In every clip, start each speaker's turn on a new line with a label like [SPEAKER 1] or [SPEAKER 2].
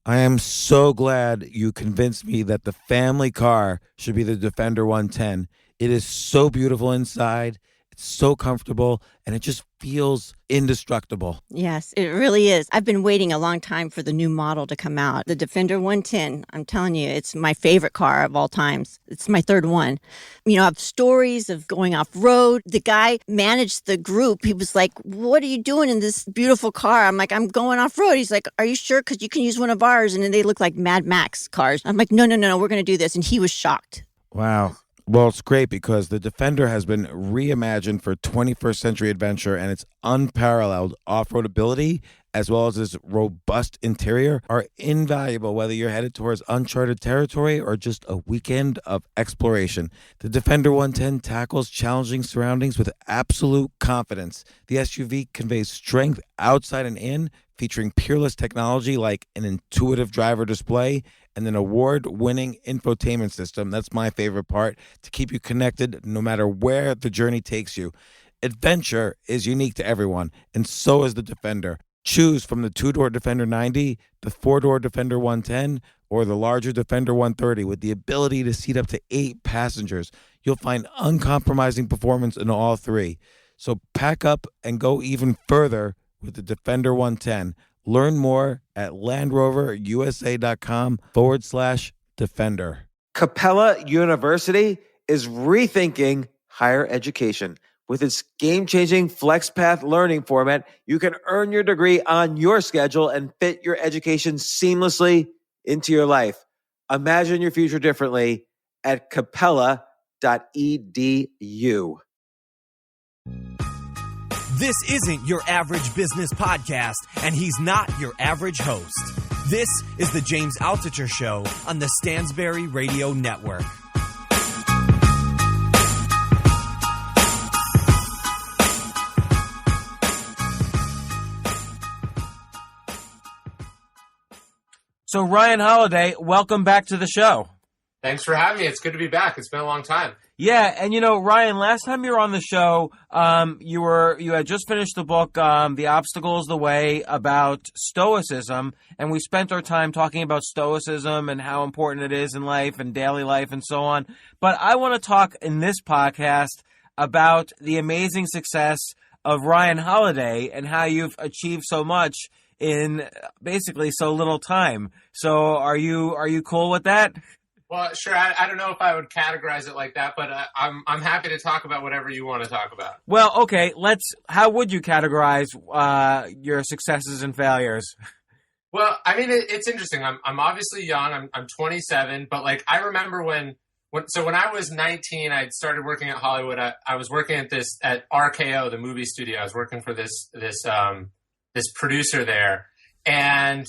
[SPEAKER 1] I am so glad you convinced me that the family car should be the Defender 110. It is so beautiful inside, it's so comfortable, and it just feels indestructible.
[SPEAKER 2] Yes, it really is. I've been waiting a long time for the new model to come out. The Defender 110, I'm telling you, it's my favorite car of all times. It's my third one. You know, I have stories of going off road. The guy managed the group. He was like, "What are you doing in this beautiful car?" I'm like, "I'm going off road." He's like, "Are you sure? Because you can use one of ours." And then they look like Mad Max cars. I'm like, no, we're going to do this. And he was shocked.
[SPEAKER 1] Wow. Well, it's great because the Defender has been reimagined for 21st century adventure, and its unparalleled off-road ability as well as its robust interior are invaluable whether you're headed towards uncharted territory or just a weekend of exploration. The Defender 110 tackles challenging surroundings with absolute confidence. The SUV conveys strength outside and in, featuring peerless technology like an intuitive driver display and an award-winning infotainment system. That's my favorite part, to keep you connected no matter where the journey takes you. Adventure is unique to everyone, and so is the Defender. Choose from the two-door Defender 90, the four-door Defender 110, or the larger Defender 130 with the ability to seat up to 8 passengers. You'll find uncompromising performance in all three. So pack up and go even further with the Defender 110. Learn more at LandRoverUSA.com/Defender.
[SPEAKER 3] Capella University is rethinking higher education. With its game-changing FlexPath learning format, you can earn your degree on your schedule and fit your education seamlessly into your life. Imagine your future differently at capella.edu.
[SPEAKER 4] This isn't your average business podcast, and he's not your average host. This is the James Altucher Show on the Stansberry Radio Network. So Ryan Holiday, welcome back to the show.
[SPEAKER 5] Thanks for having me. It's good to be back. It's been a long time.
[SPEAKER 4] Yeah, and you know, Ryan, last time you were on the show, you had just finished the book, The Obstacle is the Way, about Stoicism, and we spent our time talking about Stoicism and how important it is in life and daily life and so on. But I want to talk in this podcast about the amazing success of Ryan Holiday and how you've achieved so much in basically so little time. So are you cool with that?
[SPEAKER 5] Well, sure. I don't know if I would categorize it like that, but I'm happy to talk about whatever you want to talk about.
[SPEAKER 4] Well, okay. How would you categorize your successes and failures?
[SPEAKER 5] Well, I mean, it's interesting. I'm obviously young. I'm 27, but like I remember when I was 19, I started working at Hollywood. I was working at RKO, the movie studio. I was working for this producer there, and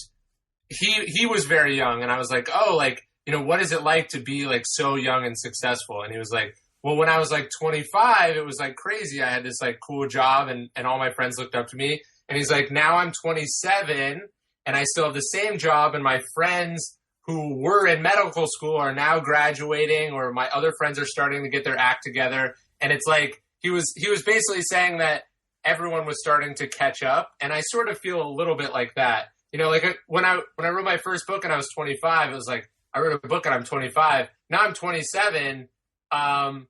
[SPEAKER 5] he was very young, and I was like, oh, like, you know, what is it like to be like so young and successful? And he was like, well, when I was like 25, it was like crazy. I had this like cool job and all my friends looked up to me. And he's like, now I'm 27 and I still have the same job. And my friends who were in medical school are now graduating, or my other friends are starting to get their act together. And it's like, he was basically saying that everyone was starting to catch up. And I sort of feel a little bit like that. You know, like when I wrote my first book and I was 25, it was like, I wrote a book and I'm 25. Now I'm 27. I'm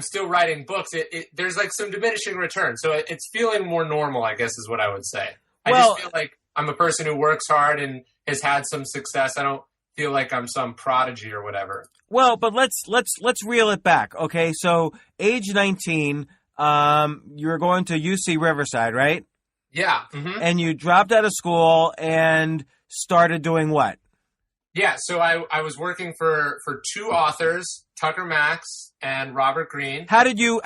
[SPEAKER 5] still writing books. There's like some diminishing return. So it's feeling more normal, I guess, is what I would say. I just feel like I'm a person who works hard and has had some success. I don't feel like I'm some prodigy or whatever.
[SPEAKER 4] Well, but let's reel it back. Okay. So age 19, you're going to UC Riverside, right?
[SPEAKER 5] Yeah. Mm-hmm.
[SPEAKER 4] And you dropped out of school and started doing what?
[SPEAKER 5] Yeah, so I was working for two authors, Tucker Max and Robert Greene.
[SPEAKER 4] How did you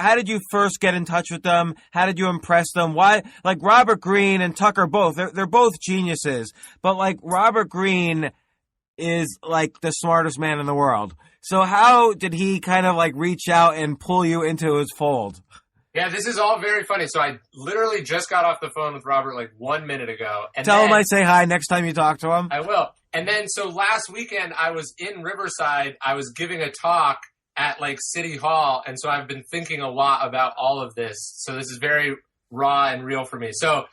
[SPEAKER 4] first get in touch with them? How did you impress them? Why, like Robert Greene and Tucker both, they're both geniuses, but like Robert Greene is like the smartest man in the world. So how did he kind of like reach out and pull you into his fold?
[SPEAKER 5] Yeah, this is all very funny. So I literally just got off the phone with Robert like 1 minute ago. And
[SPEAKER 4] Tell him I say hi next time you talk to him.
[SPEAKER 5] I will. And then, so last weekend, I was in Riverside. I was giving a talk at, like, City Hall. And so I've been thinking a lot about all of this. So this is very raw and real for me. So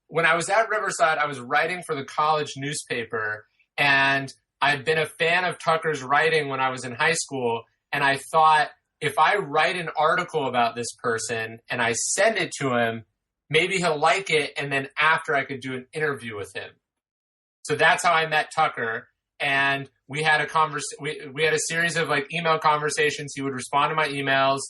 [SPEAKER 5] when I was at Riverside, I was writing for the college newspaper, and I'd been a fan of Tucker's writing when I was in high school. And I thought, if I write an article about this person and I send it to him, maybe he'll like it. And then after, I could do an interview with him. So that's how I met Tucker. And we had we had a series of like email conversations. He would respond to my emails.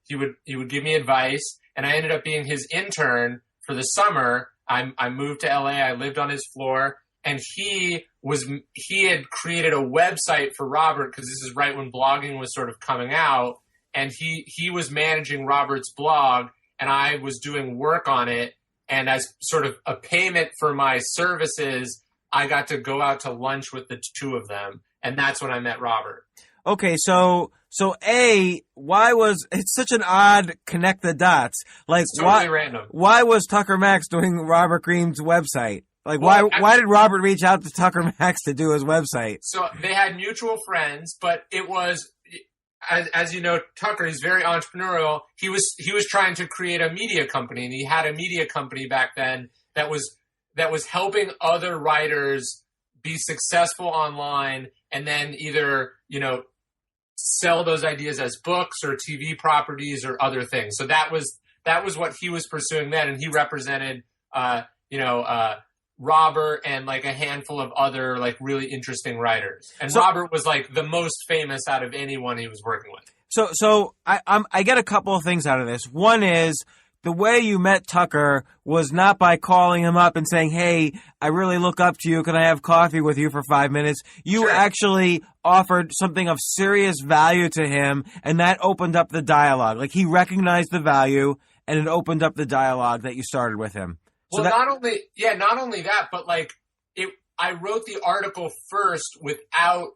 [SPEAKER 5] He would give me advice, and I ended up being his intern for the summer. I moved to LA. I lived on his floor, and he had created a website for Robert, because this is right when blogging was sort of coming out, and he was managing Robert's blog, and I was doing work on it. And as sort of a payment for my services, I got to go out to lunch with the two of them, and that's when I met Robert.
[SPEAKER 4] Okay, so why was it's such an odd connect the dots? Like,
[SPEAKER 5] it's totally random.
[SPEAKER 4] Why was Tucker Max doing Robert Greene's website? Like, why did Robert reach out to Tucker Max to do his website?
[SPEAKER 5] So they had mutual friends, but it was, as you know, Tucker, he's very entrepreneurial. He was trying to create a media company, and he had a media company back then that was helping other writers be successful online, and then either, sell those ideas as books or TV properties or other things. So that was what he was pursuing then. And he represented, Robert and like a handful of other like really interesting writers. And Robert was like the most famous out of anyone he was working with.
[SPEAKER 4] So I get a couple of things out of this. One is, the way you met Tucker was not by calling him up and saying, hey, I really look up to you. Can I have coffee with you for 5 minutes? You actually offered something of serious value to him, and that opened up the dialogue. Like, he recognized the value, and it opened up the dialogue that you started with him.
[SPEAKER 5] Well, not only that, but like I wrote the article first without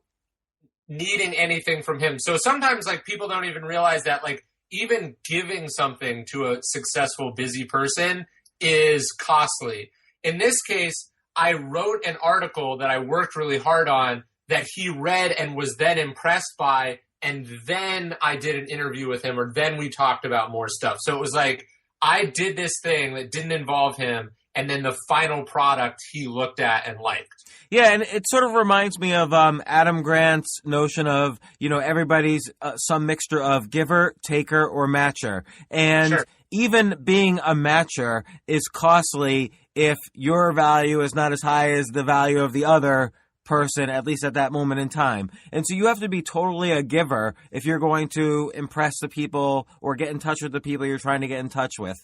[SPEAKER 5] needing anything from him. So sometimes like people don't even realize that like even giving something to a successful, busy person is costly. In this case, I wrote an article that I worked really hard on that he read and was then impressed by. And then I did an interview with him, or then we talked about more stuff. So it was like, I did this thing that didn't involve him, and then the final product he looked at and liked.
[SPEAKER 4] Yeah, and it sort of reminds me of Adam Grant's notion of, everybody's some mixture of giver, taker, or matcher. And even being a matcher is costly if your value is not as high as the value of the other person, at least at that moment in time. And so you have to be totally a giver if you're going to impress the people or get in touch with the people you're trying to get in touch with.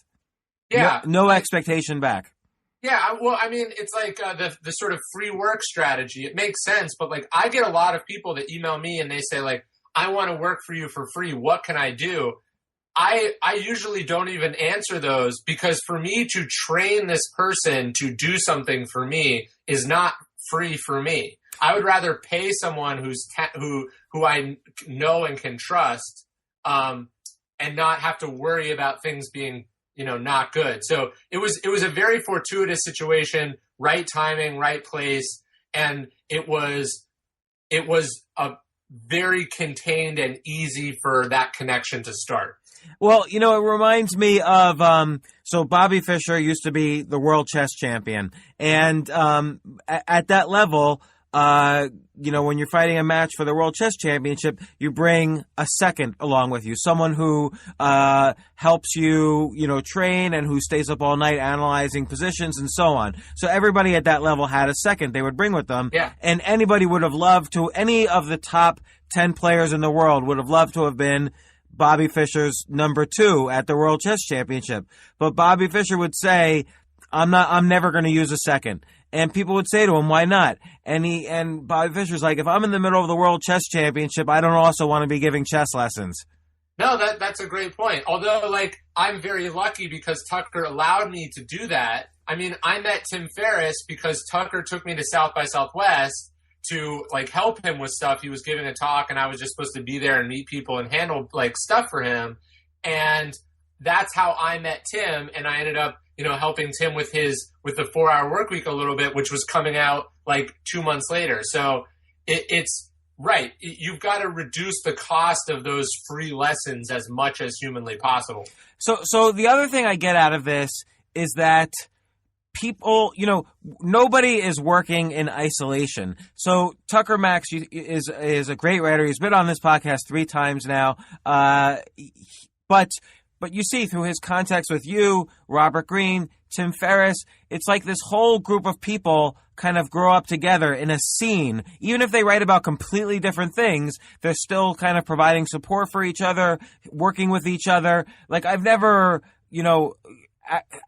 [SPEAKER 5] Yeah.
[SPEAKER 4] No expectation back.
[SPEAKER 5] Yeah, well, I mean, it's like the sort of free work strategy. It makes sense, but like I get a lot of people that email me and they say like, I want to work for you for free. What can I do? I usually don't even answer those, because for me to train this person to do something for me is not free for me. I would rather pay someone who I know and can trust, and not have to worry about things being not good. So it was a very fortuitous situation, right timing, right place. And it was a very contained and easy for that connection to start.
[SPEAKER 4] Well, it reminds me of, so Bobby Fischer used to be the world chess champion. And at that level, when you're fighting a match for the World Chess Championship, you bring a second along with you, someone who helps you, train, and who stays up all night analyzing positions and so on. So everybody at that level had a second they would bring with them.
[SPEAKER 5] Yeah.
[SPEAKER 4] And anybody would have loved to, any of the top 10 players in the world would have loved to have been Bobby Fischer's number 2 at the World Chess Championship. But Bobby Fischer would say, I'm never going to use a second. And people would say to him, why not? And Bobby Fischer's like, if I'm in the middle of the World Chess Championship, I don't also want to be giving chess lessons.
[SPEAKER 5] No, that's a great point. Although, like, I'm very lucky because Tucker allowed me to do that. I mean, I met Tim Ferriss because Tucker took me to South by Southwest to, like, help him with stuff. He was giving a talk, and I was just supposed to be there and meet people and handle, like, stuff for him. And that's how I met Tim, and I ended up, helping Tim with the 4-hour work week a little bit, which was coming out like 2 months later. So it's right. You've got to reduce the cost of those free lessons as much as humanly possible.
[SPEAKER 4] So the other thing I get out of this is that people, nobody is working in isolation. So Tucker Max is a great writer. He's been on this podcast 3 times now. But you see through his contacts with you, Robert Greene, Tim Ferriss, it's like this whole group of people kind of grow up together in a scene. Even if they write about completely different things, they're still kind of providing support for each other, working with each other. Like, I've never,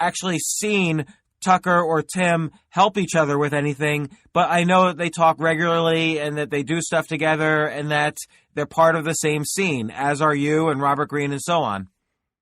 [SPEAKER 4] actually seen Tucker or Tim help each other with anything, but I know that they talk regularly and that they do stuff together and that they're part of the same scene, as are you and Robert Greene and so on.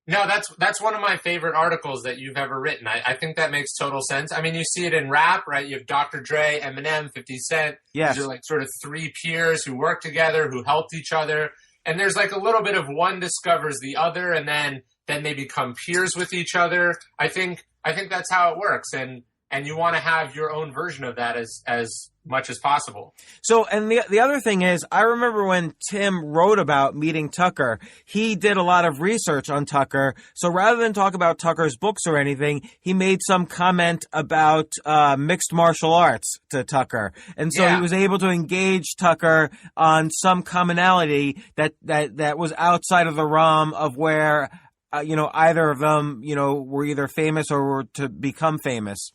[SPEAKER 5] No, that's one of my favorite articles that you've ever written. I think that makes total sense. I mean, you see it in rap, right? You have Dr. Dre, Eminem, 50 Cent.
[SPEAKER 4] Yes.
[SPEAKER 5] These are like sort of 3 peers who work together, who helped each other. And there's like a little bit of one discovers the other, and then they become peers with each other. I think that's how it works. And you want to have your own version of that as much as possible.
[SPEAKER 4] So, and the other thing is, I remember when Tim wrote about meeting Tucker, he did a lot of research on Tucker. So rather than talk about Tucker's books or anything, he made some comment about mixed martial arts to Tucker. And so he was able to engage Tucker on some commonality that was outside of the realm of where, either of them, were either famous or were to become famous.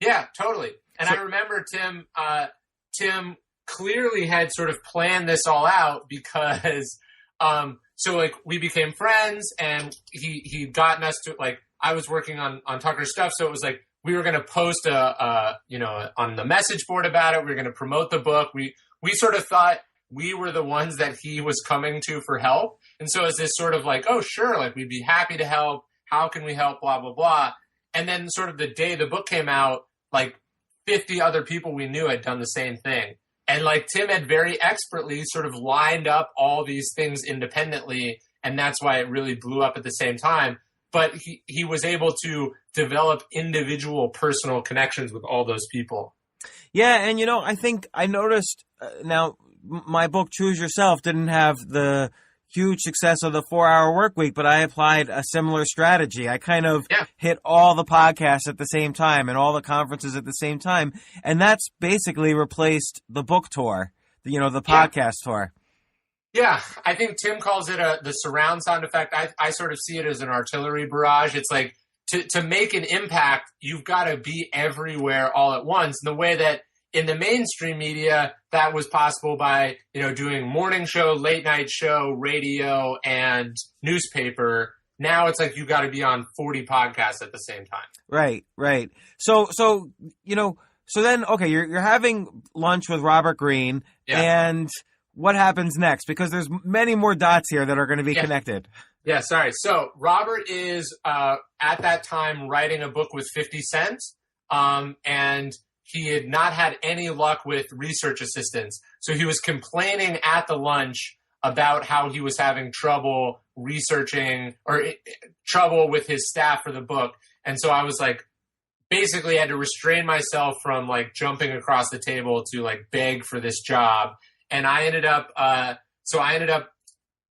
[SPEAKER 5] Yeah, totally. And I remember Tim clearly had sort of planned this all out because, so like we became friends and he'd gotten us to, like, I was working on Tucker's stuff. So it was like, we were going to post on the message board about it. We were going to promote the book. We sort of thought we were the ones that he was coming to for help. And so it's this sort of like, oh, sure, like we'd be happy to help. How can we help? Blah, blah, blah. And then sort of the day the book came out, like 50 other people we knew had done the same thing. And like Tim had very expertly sort of lined up all these things independently. And that's why it really blew up at the same time. But he was able to develop individual personal connections with all those people.
[SPEAKER 4] Yeah. And, I think I noticed now my book, Choose Yourself, didn't have the huge success of the 4-hour work week, but I applied a similar strategy. I kind of hit all the podcasts at the same time and all the conferences at the same time. And that's basically replaced the book tour, the podcast tour.
[SPEAKER 5] Yeah, I think Tim calls it the surround sound effect. I sort of see it as an artillery barrage. It's like to make an impact, you've got to be everywhere all at once. And the way that in the mainstream media, that was possible by, doing morning show, late night show, radio, and newspaper. Now it's like you got to be on 40 podcasts at the same time.
[SPEAKER 4] Right. So then, okay, you're having lunch with Robert Greene, and what happens next? Because there's many more dots here that are going to be connected.
[SPEAKER 5] Yeah, sorry. So Robert is, at that time, writing a book with 50 Cent, and he had not had any luck with research assistants. So he was complaining at the lunch about how he was having trouble researching or trouble with his staff for the book. And so I was like, basically had to restrain myself from like jumping across the table to like beg for this job. And I ended up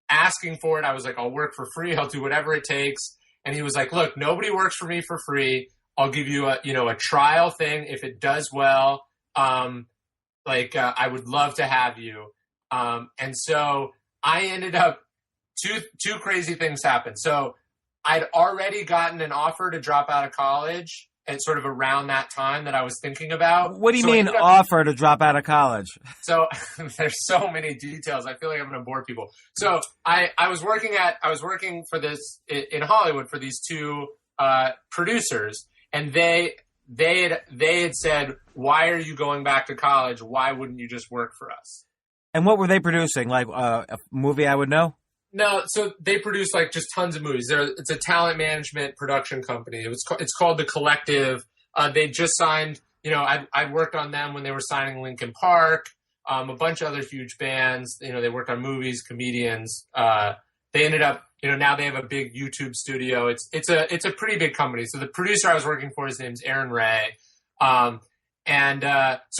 [SPEAKER 5] asking for it. I was like, I'll work for free. I'll do whatever it takes. And he was like, look, nobody works for me for free. I'll give you a trial thing. If it does well, I would love to have you. And so I ended up, two crazy things happened. So I'd already gotten an offer to drop out of college at sort of around that time that I was thinking about.
[SPEAKER 4] What do you mean offer to drop out of college?
[SPEAKER 5] So there's so many details. I feel like I'm going to bore people. So I was working for this in Hollywood for these 2 producers. And they had said, why are you going back to college? Why wouldn't you just work for us?
[SPEAKER 4] And what were they producing? Like a movie I would know?
[SPEAKER 5] No, so they produce like just tons of movies. It's a talent management production company. It's called The Collective. They just signed, I worked on them when they were signing Linkin Park, a bunch of other huge bands. They worked on movies, comedians. They ended up, now they have a big YouTube studio. It's a pretty big company. So the producer I was working for, his name's Aaron Ray. So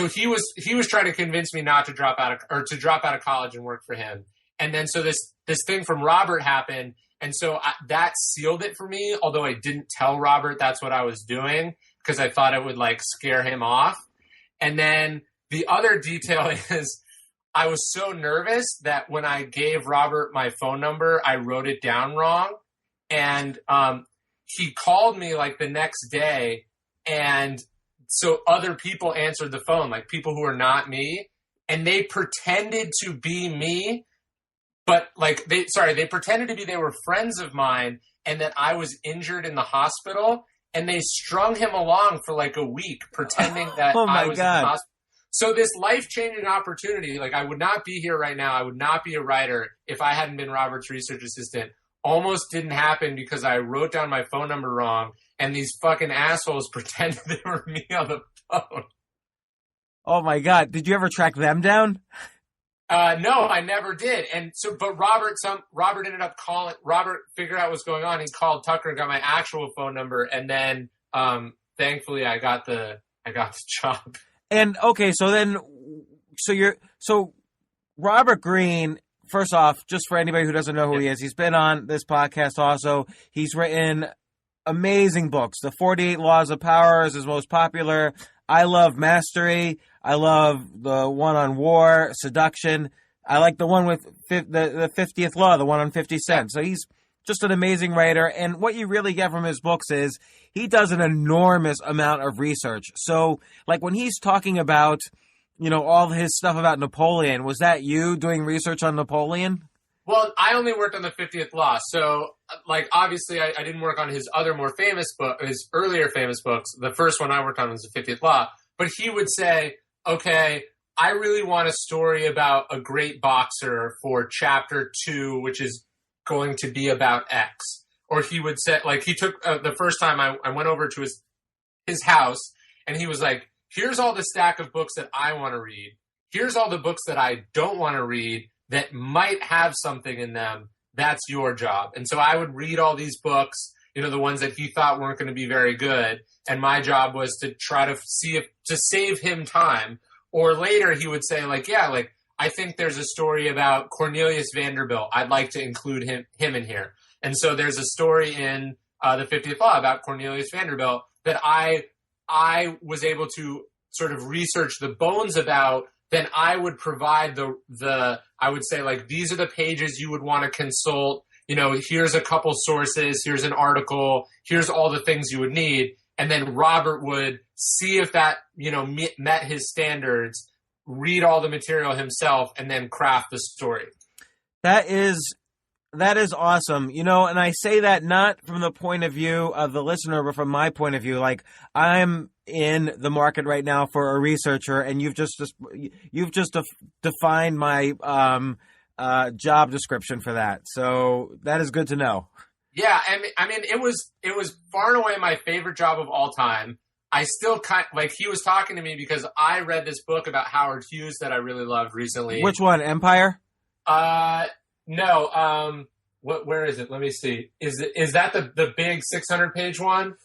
[SPEAKER 5] he was trying to convince me not to drop out of college and work for him. And then so this thing from Robert happened. And so that sealed it for me, although I didn't tell Robert that's what I was doing, because I thought it would like scare him off. And then the other detail is I was so nervous that when I gave Robert my phone number, I wrote it down wrong. And he called me like the next day. And so other people answered the phone, like people who are not me. And they pretended to be me. But like they pretended to be, they were friends of mine and that I was injured in the hospital. And they strung him along for like a week pretending that I was in the hospital. So this life-changing opportunity, like I would not be here right now. I would not be a writer if I hadn't been Robert's research assistant. Almost didn't happen because I wrote down my phone number wrong and these fucking assholes pretended they were me on the phone.
[SPEAKER 4] Oh my God. Did you ever track them down?
[SPEAKER 5] No, I never did. And so, but Robert ended up calling, Robert figured out what's going on. He called Tucker and got my actual phone number. And then, thankfully I got the job.
[SPEAKER 4] And okay, so Robert Greene, first off, just for anybody who doesn't know who he is, he's been on this podcast also. He's written amazing books. The 48 Laws of Power is his most popular. I love Mastery. I love the one on war, seduction. I like the one with the 50th Law, the one on 50 Cent. So he's just an amazing writer. And what you really get from his books is he does an enormous amount of research. So like when he's talking about, you know, all his stuff about Napoleon, was that you doing research on Napoleon?
[SPEAKER 5] Well, I only worked on the 50th Law. So like, obviously I didn't work on his other more famous book, his earlier famous books. The first one I worked on was the 50th Law, but he would say, okay, I really want a story about a great boxer for chapter 2, which is going to be about X. Or he would say, like, he took the first time I went over to his house and he was like, here's all the stack of books that I want to read. Here's all the books that I don't want to read that might have something in them. That's your job. And so I would read all these books, you know, the ones that he thought weren't going to be very good. And my job was to try to to save him time. Or later he would say like, yeah, like, I think there's a story about Cornelius Vanderbilt. I'd like to include him in here. And so there's a story in the 50th Law about Cornelius Vanderbilt that I was able to sort of research the bones about. Then I would provide I would say like, these are the pages you would want to consult. You know, here's a couple sources, here's an article, here's all the things you would need. And then Robert would see if that, you know, met his standards, read all the material himself, and then craft the story.
[SPEAKER 4] That is awesome. You know, and I say that not from the point of view of the listener, but from my point of view. Like, I'm in the market right now for a researcher, and you've just defined my job description for that. So that is good to know.
[SPEAKER 5] Yeah, I mean, it was far and away my favorite job of all time. I still like, he was talking to me because I read this book about Howard Hughes that I really loved recently.
[SPEAKER 4] Which one? Empire?
[SPEAKER 5] No. Where is it? Let me see. Is that the big 600-page one?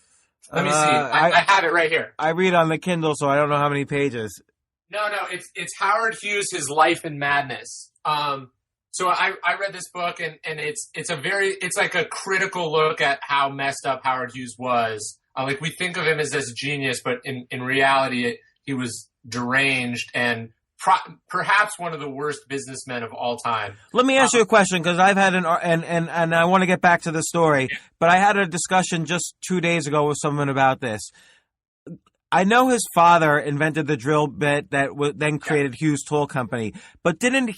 [SPEAKER 5] Let me see. I have it right here.
[SPEAKER 4] I read on the Kindle, so I don't know how many pages.
[SPEAKER 5] No. It's Howard Hughes, His Life in Madness. So I read this book and it's like a critical look at how messed up Howard Hughes was. Like, we think of him as this genius, but in reality, he was deranged and perhaps one of the worst businessmen of all time.
[SPEAKER 4] Let me ask you a question, because I've had and I want to get back to the story, but I had a discussion just 2 days ago with someone about this. I know his father invented the drill bit that then created Hughes Tool Company, but didn't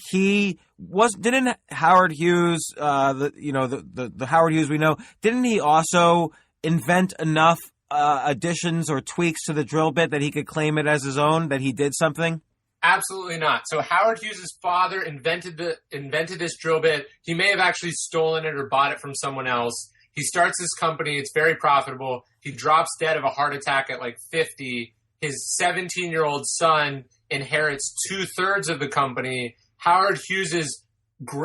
[SPEAKER 4] Howard Hughes, the Howard Hughes we know, didn't he also invent enough additions or tweaks to the drill bit that he could claim it as his own, that he did something?
[SPEAKER 5] Absolutely not. So Howard Hughes' father invented this drill bit. He may have actually stolen it or bought it from someone else. He starts his company. It's very profitable. He drops dead of a heart attack at like 50. His 17-year-old son inherits 2/3 of the company. Howard Hughes'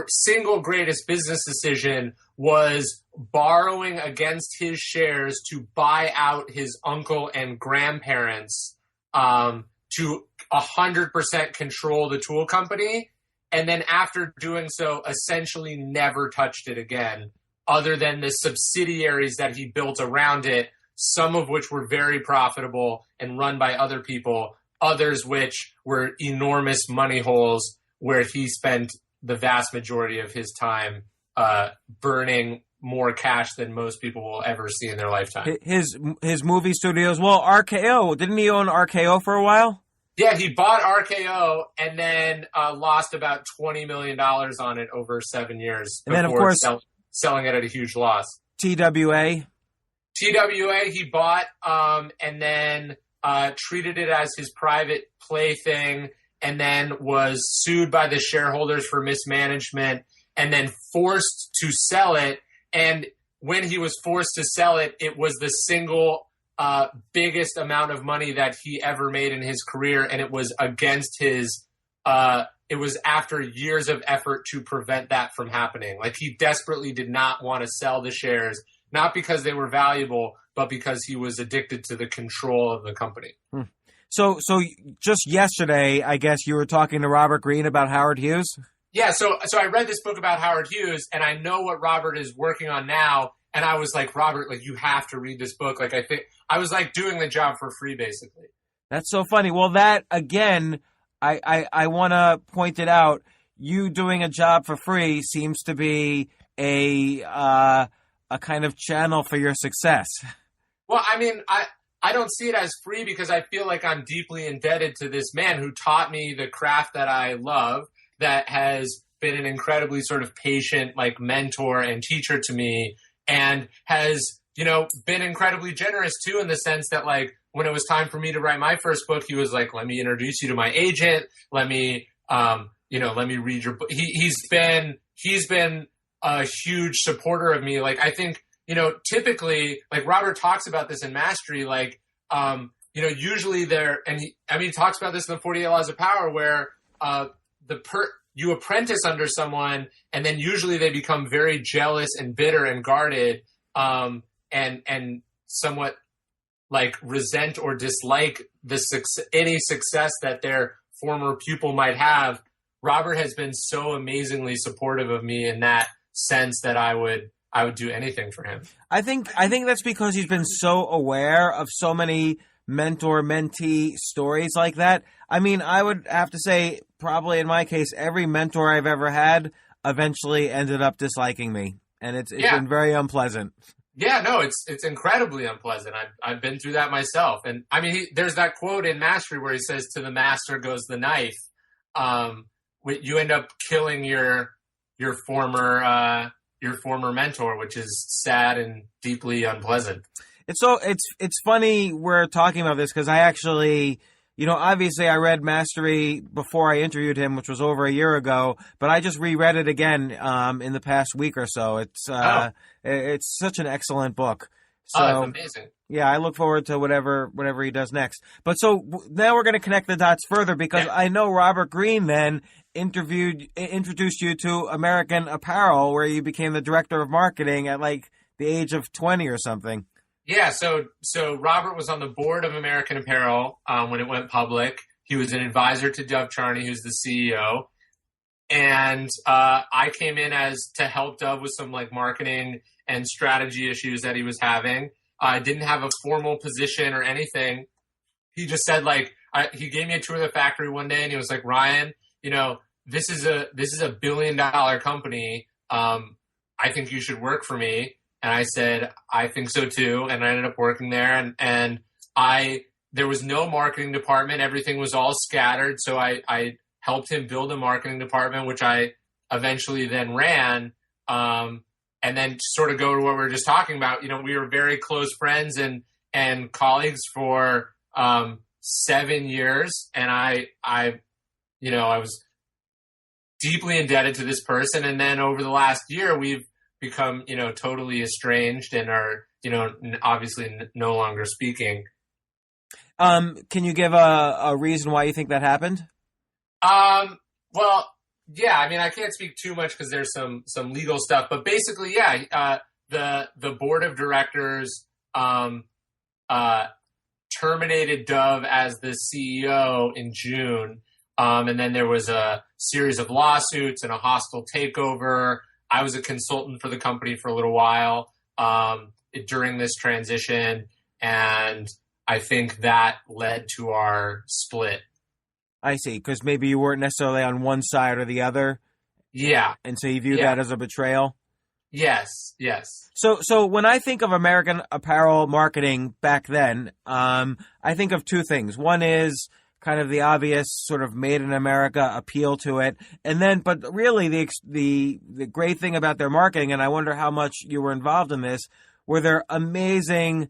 [SPEAKER 5] single greatest business decision was borrowing against his shares to buy out his uncle and grandparents to 100% control the tool company. And then after doing so, essentially never touched it again, other than the subsidiaries that he built around it, some of which were very profitable and run by other people, others which were enormous money holes where he spent the vast majority of his time burning more cash than most people will ever see in their lifetime.
[SPEAKER 4] His movie studios, well, RKO, didn't he own RKO for a while?
[SPEAKER 5] Yeah, he bought RKO and then lost about $20 million on it over 7 years
[SPEAKER 4] And then, of course,
[SPEAKER 5] selling it at a huge loss.
[SPEAKER 4] TWA
[SPEAKER 5] he bought and then treated it as his private plaything, and then was sued by the shareholders for mismanagement and then forced to sell it. And when he was forced to sell it, it was the single biggest amount of money that he ever made in his career. And it was against his, it was after years of effort to prevent that from happening. Like, he desperately did not want to sell the shares, not because they were valuable, but because he was addicted to the control of the company.
[SPEAKER 4] So just yesterday, I guess you were talking to Robert Greene about Howard Hughes?
[SPEAKER 5] Yeah, so I read this book about Howard Hughes, and I know what Robert is working on now, and I was like, Robert, like, you have to read this book. Like, I think I was like doing the job for free, basically.
[SPEAKER 4] That's so funny. Well, that, again, I want to point it out. You doing a job for free seems to be a kind of channel for your success.
[SPEAKER 5] Well, I mean, I don't see it as free because I feel like I'm deeply indebted to this man who taught me the craft that I love, that has been an incredibly sort of patient, like, mentor and teacher to me, and has, you know, been incredibly generous too, in the sense that, like, when it was time for me to write my first book, he was like, let me introduce you to my agent. Let me, let me read your book. He's been a huge supporter of me. Like, I think, you know, typically, like, Robert talks about this in Mastery, like, usually he talks about this in the 48 Laws of Power, where you apprentice under someone, and then usually they become very jealous and bitter and guarded, and somewhat, like, resent or dislike any success that their former pupil might have. Robert has been so amazingly supportive of me in that sense that I would do anything for him.
[SPEAKER 4] I think that's because he's been so aware of so many mentor-mentee stories like that. I mean, I would have to say, probably in my case, every mentor I've ever had eventually ended up disliking me, and it's been very unpleasant.
[SPEAKER 5] Yeah, no, it's incredibly unpleasant. I've been through that myself. And I mean, there's that quote in Mastery where he says, "To the master goes the knife." You end up killing your former mentor, which is sad and deeply unpleasant.
[SPEAKER 4] It's funny we're talking about this because I actually, obviously I read Mastery before I interviewed him, which was over a year ago, but I just reread it again in the past week or so. It's such an excellent book. So,
[SPEAKER 5] it's amazing.
[SPEAKER 4] Yeah, I look forward to whatever he does next. But so now we're going to connect the dots further because I know Robert Greene then introduced you to American Apparel, where you became the director of marketing at like the age of 20 or something.
[SPEAKER 5] Yeah, so Robert was on the board of American Apparel when it went public. He was an advisor to Dov Charney, who's the CEO. And I came in to help Dov with some like marketing and strategy issues that he was having. I didn't have a formal position or anything. He just said he gave me a tour of the factory one day and he was like, Ryan, this is a $1 billion company. I think you should work for me. And I said, I think so too. And I ended up working there and there was no marketing department. Everything was all scattered. So I helped him build a marketing department, which I eventually then ran. And then to sort of go to what we were just talking about, we were very close friends and colleagues for 7 years. And I was deeply indebted to this person. And then over the last year, we've become, totally estranged and are, obviously no longer speaking.
[SPEAKER 4] Can you give a reason why you think that happened?
[SPEAKER 5] Well, yeah, I mean, I can't speak too much because there's some legal stuff, but basically, the board of directors terminated Dov as the CEO in June, and then there was a series of lawsuits and a hostile takeover. I was a consultant for the company for a little while during this transition, And I think that led to our split.
[SPEAKER 4] I see, because maybe you weren't necessarily on one side or the other,
[SPEAKER 5] Yeah.
[SPEAKER 4] and so you view
[SPEAKER 5] Yeah.
[SPEAKER 4] that as a betrayal.
[SPEAKER 5] Yes.
[SPEAKER 4] So when I think of American Apparel marketing back then, I think of two things. One is kind of the obvious sort of made in America appeal to it, and then, but really the great thing about their marketing, and I wonder how much you were involved in this, were their amazing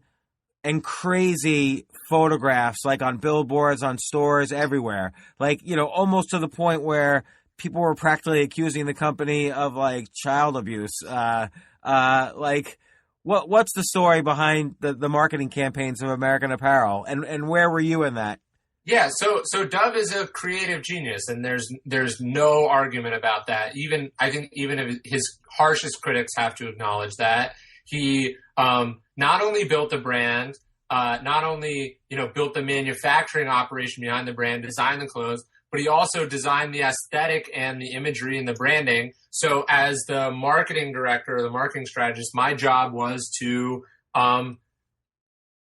[SPEAKER 4] and crazy photographs, like on billboards, on stores, everywhere. Like, almost to the point where people were practically accusing the company of like child abuse. Like, what's the story behind the marketing campaigns of American Apparel, and where were you in that?
[SPEAKER 5] Yeah, so Dove is a creative genius, and there's no argument about that. I think even if his harshest critics have to acknowledge that he not only built the brand, not only built the manufacturing operation behind the brand, designed the clothes, but he also designed the aesthetic and the imagery and the branding. So as the marketing director or the marketing strategist, my job was to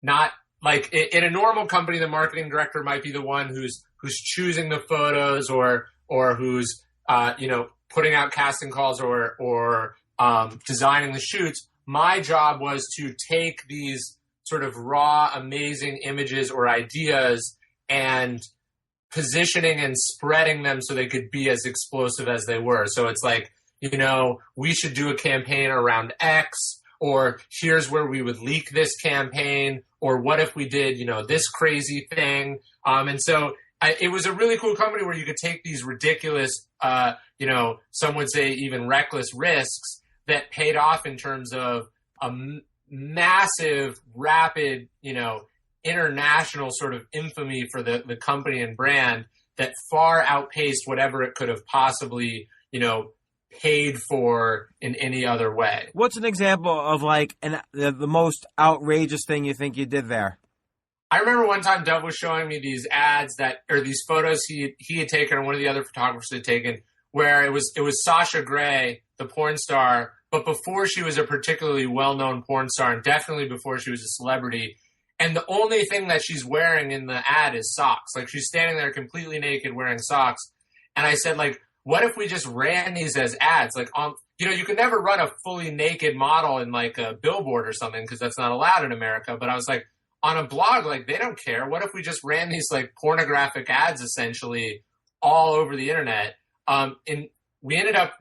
[SPEAKER 5] not like in a normal company, the marketing director might be the one who's choosing the photos or who's putting out casting calls or designing the shoots. My job was to take these sort of raw, amazing images or ideas and positioning and spreading them so they could be as explosive as they were. So it's like, we should do a campaign around X, or here's where we would leak this campaign, or what if we did, this crazy thing. And so it was a really cool company where you could take these ridiculous, some would say even reckless risks that paid off in terms of a massive, rapid, international sort of infamy for the company and brand that far outpaced whatever it could have possibly, paid for in any other way.
[SPEAKER 4] What's an example of like the most outrageous thing you think you did there?
[SPEAKER 5] I remember one time Dove was showing me these ads or these photos he had taken, or one of the other photographers had taken, where it was Sasha Grey, the porn star, but before she was a particularly well-known porn star, and definitely before she was a celebrity. And the only thing that she's wearing in the ad is socks. Like, she's standing there completely naked wearing socks. And I said, like, what if we just ran these as ads? Like, you can never run a fully naked model in like a billboard or something because that's not allowed in America. But I was like, on a blog, like, they don't care. What if we just ran these like pornographic ads essentially all over the internet? And we ended up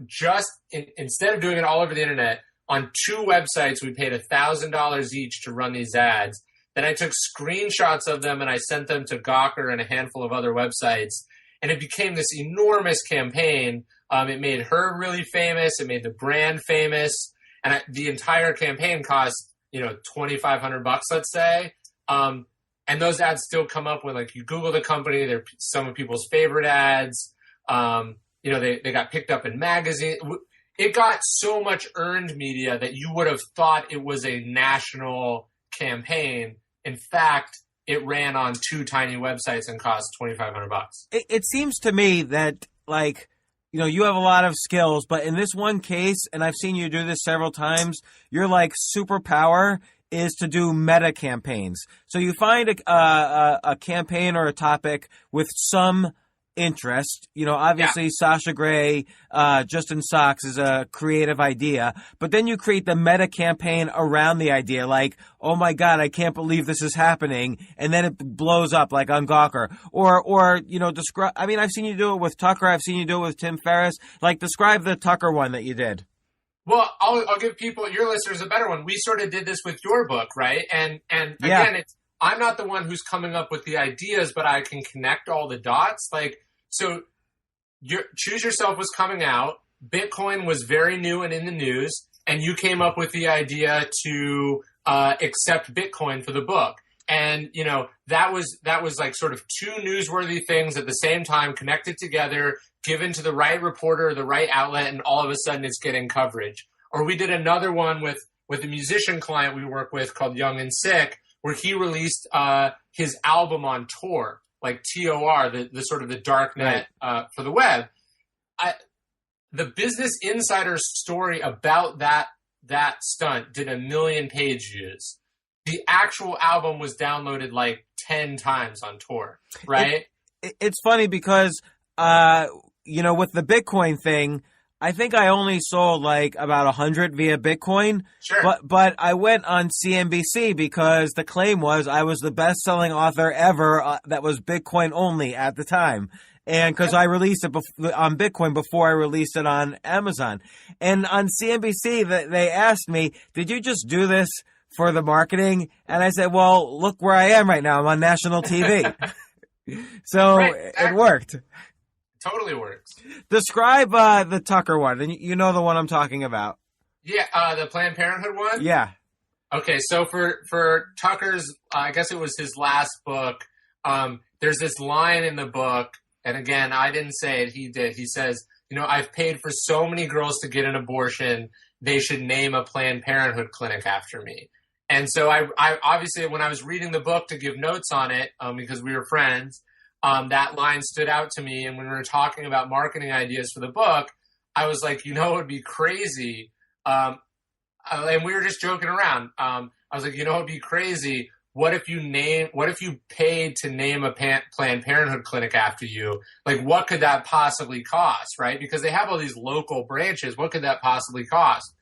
[SPEAKER 5] instead of doing it all over the internet, on 2 websites, we paid $1,000 each to run these ads. Then I took screenshots of them and I sent them to Gawker and a handful of other websites. And it became this enormous campaign. It made her really famous. It made the brand famous. And the entire campaign cost, $2,500, let's say. And those ads still come up when, like, you Google the company. They're some of people's favorite ads. They got picked up in magazines. It got so much earned media that you would have thought it was a national campaign. In fact, it ran on 2 tiny websites and cost $2,500.
[SPEAKER 4] It seems to me that, like, you have a lot of skills, but in this one case, and I've seen you do this several times, your like superpower is to do meta campaigns. So you find a campaign or a topic with some interest. Obviously, yeah. Sasha Grey, just in socks is a creative idea, but then you create the meta campaign around the idea, like, oh my God, I can't believe this is happening, and then it blows up, like on Gawker, or describe. I mean, I've seen you do it with Tucker. I've seen you do it with Tim Ferriss. Like, describe the Tucker one that you did.
[SPEAKER 5] Well, I'll give your listeners a better one. We sort of did this with your book, right? And again, I'm not the one who's coming up with the ideas, but I can connect all the dots. Like, so Choose Yourself was coming out. Bitcoin was very new and in the news. And you came up with the idea to accept Bitcoin for the book. And, that was like sort of 2 newsworthy things at the same time, connected together, given to the right reporter, the right outlet, and all of a sudden it's getting coverage. Or we did another one with a musician client we work with called Young and Sick, where he released his album on Tor, like TOR, the sort of the dark net for the web. The Business Insider story about that stunt did 1 million page views. the actual album was downloaded like 10 times on tour, right?
[SPEAKER 4] It's funny because, with the Bitcoin thing, I think I only sold like about 100 via Bitcoin.
[SPEAKER 5] Sure.
[SPEAKER 4] But I went on CNBC because the claim was I was the best-selling author ever that was Bitcoin only at the time. And because I released it on Bitcoin before I released it on Amazon. And on CNBC, they asked me, did you just do this for the marketing? And I said, well, look where I am right now. I'm on national TV. So it worked.
[SPEAKER 5] Totally works.
[SPEAKER 4] Describe the Tucker one. And you know the one I'm talking about.
[SPEAKER 5] Yeah, the Planned Parenthood one?
[SPEAKER 4] Yeah.
[SPEAKER 5] Okay, so for Tucker's, I guess it was his last book, there's this line in the book, and again, I didn't say it, he did. He says, I've paid for so many girls to get an abortion, they should name a Planned Parenthood clinic after me. And so I obviously, when I was reading the book to give notes on it, because we were friends, that line stood out to me. And when we were talking about marketing ideas for the book, I was like, it would be crazy. And we were just joking around. I was like, it would be crazy. What if you paid to name a Planned Parenthood clinic after you? Like, what could that possibly cost, right? Because they have all these local branches. What could that possibly cost?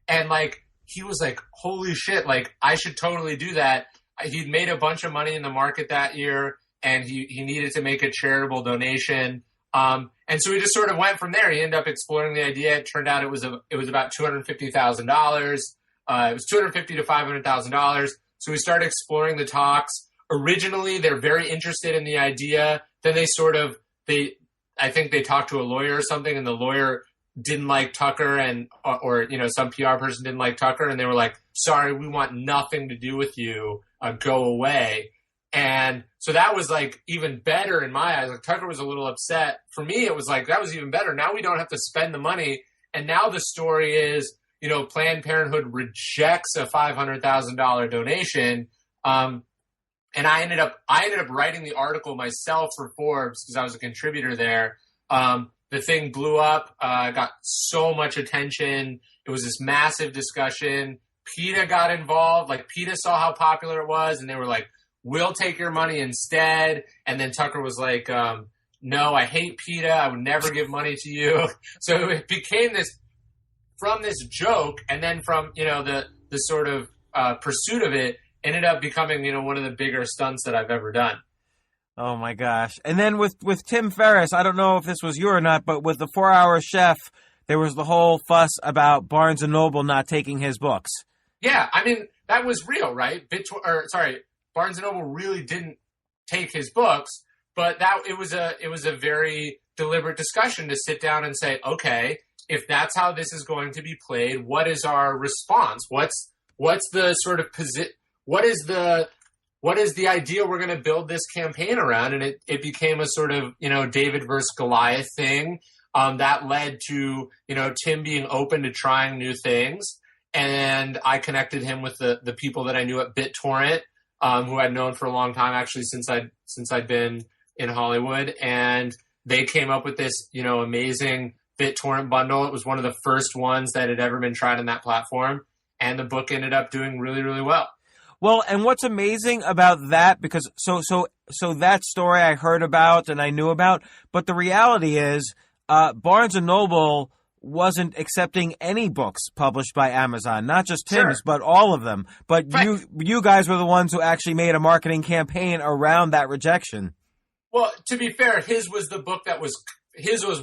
[SPEAKER 5] And like, he was like, holy shit, like, I should totally do that. He'd made a bunch of money in the market that year, and he needed to make a charitable donation. And so he just sort of went from there. He ended up exploring the idea. It turned out it was about $250,000. It was $250,000 to $500,000. So we started exploring the talks. Originally, they're very interested in the idea. Then I think they talked to a lawyer or something, and the lawyer didn't like Tucker, or some PR person didn't like Tucker, and they were like, sorry, we want nothing to do with you. Go away. And so that was like even better in my eyes. Like, Tucker was a little upset. For me, it was like, that was even better. Now we don't have to spend the money. And now the story is, Planned Parenthood rejects a $500,000 donation. And I ended up writing the article myself for Forbes because I was a contributor there. The thing blew up, got so much attention. It was this massive discussion. PETA got involved. Like, PETA saw how popular it was, and they were like, we'll take your money instead. And then Tucker was like, no, I hate PETA. I would never give money to you. So it became from this joke, and then from, the sort of pursuit of it, ended up becoming, one of the bigger stunts that I've ever done.
[SPEAKER 4] Oh my gosh. And then with Tim Ferriss, I don't know if this was you or not, but with the 4-Hour Chef, there was the whole fuss about Barnes & Noble not taking his books.
[SPEAKER 5] Yeah, I mean, that was real, right? Barnes & Noble really didn't take his books, but it was a very deliberate discussion to sit down and say, okay, if that's how this is going to be played, what is our response? What's the sort of what is the idea we're going to build this campaign around? And it became a sort of, David versus Goliath thing that led to, Tim being open to trying new things. And I connected him with the people that I knew at BitTorrent, who I'd known for a long time, actually, since I'd been in Hollywood. And they came up with this, amazing BitTorrent bundle. It was one of the first ones that had ever been tried on that platform. And the book ended up doing really, really well.
[SPEAKER 4] Well, and what's amazing about that, because so that story I heard about and I knew about, but the reality is Barnes & Noble wasn't accepting any books published by Amazon, not just Tim's,
[SPEAKER 5] Sure.
[SPEAKER 4] but all of them. But
[SPEAKER 5] right.
[SPEAKER 4] you guys were the ones who actually made a marketing campaign around that rejection.
[SPEAKER 5] Well, to be fair, his was the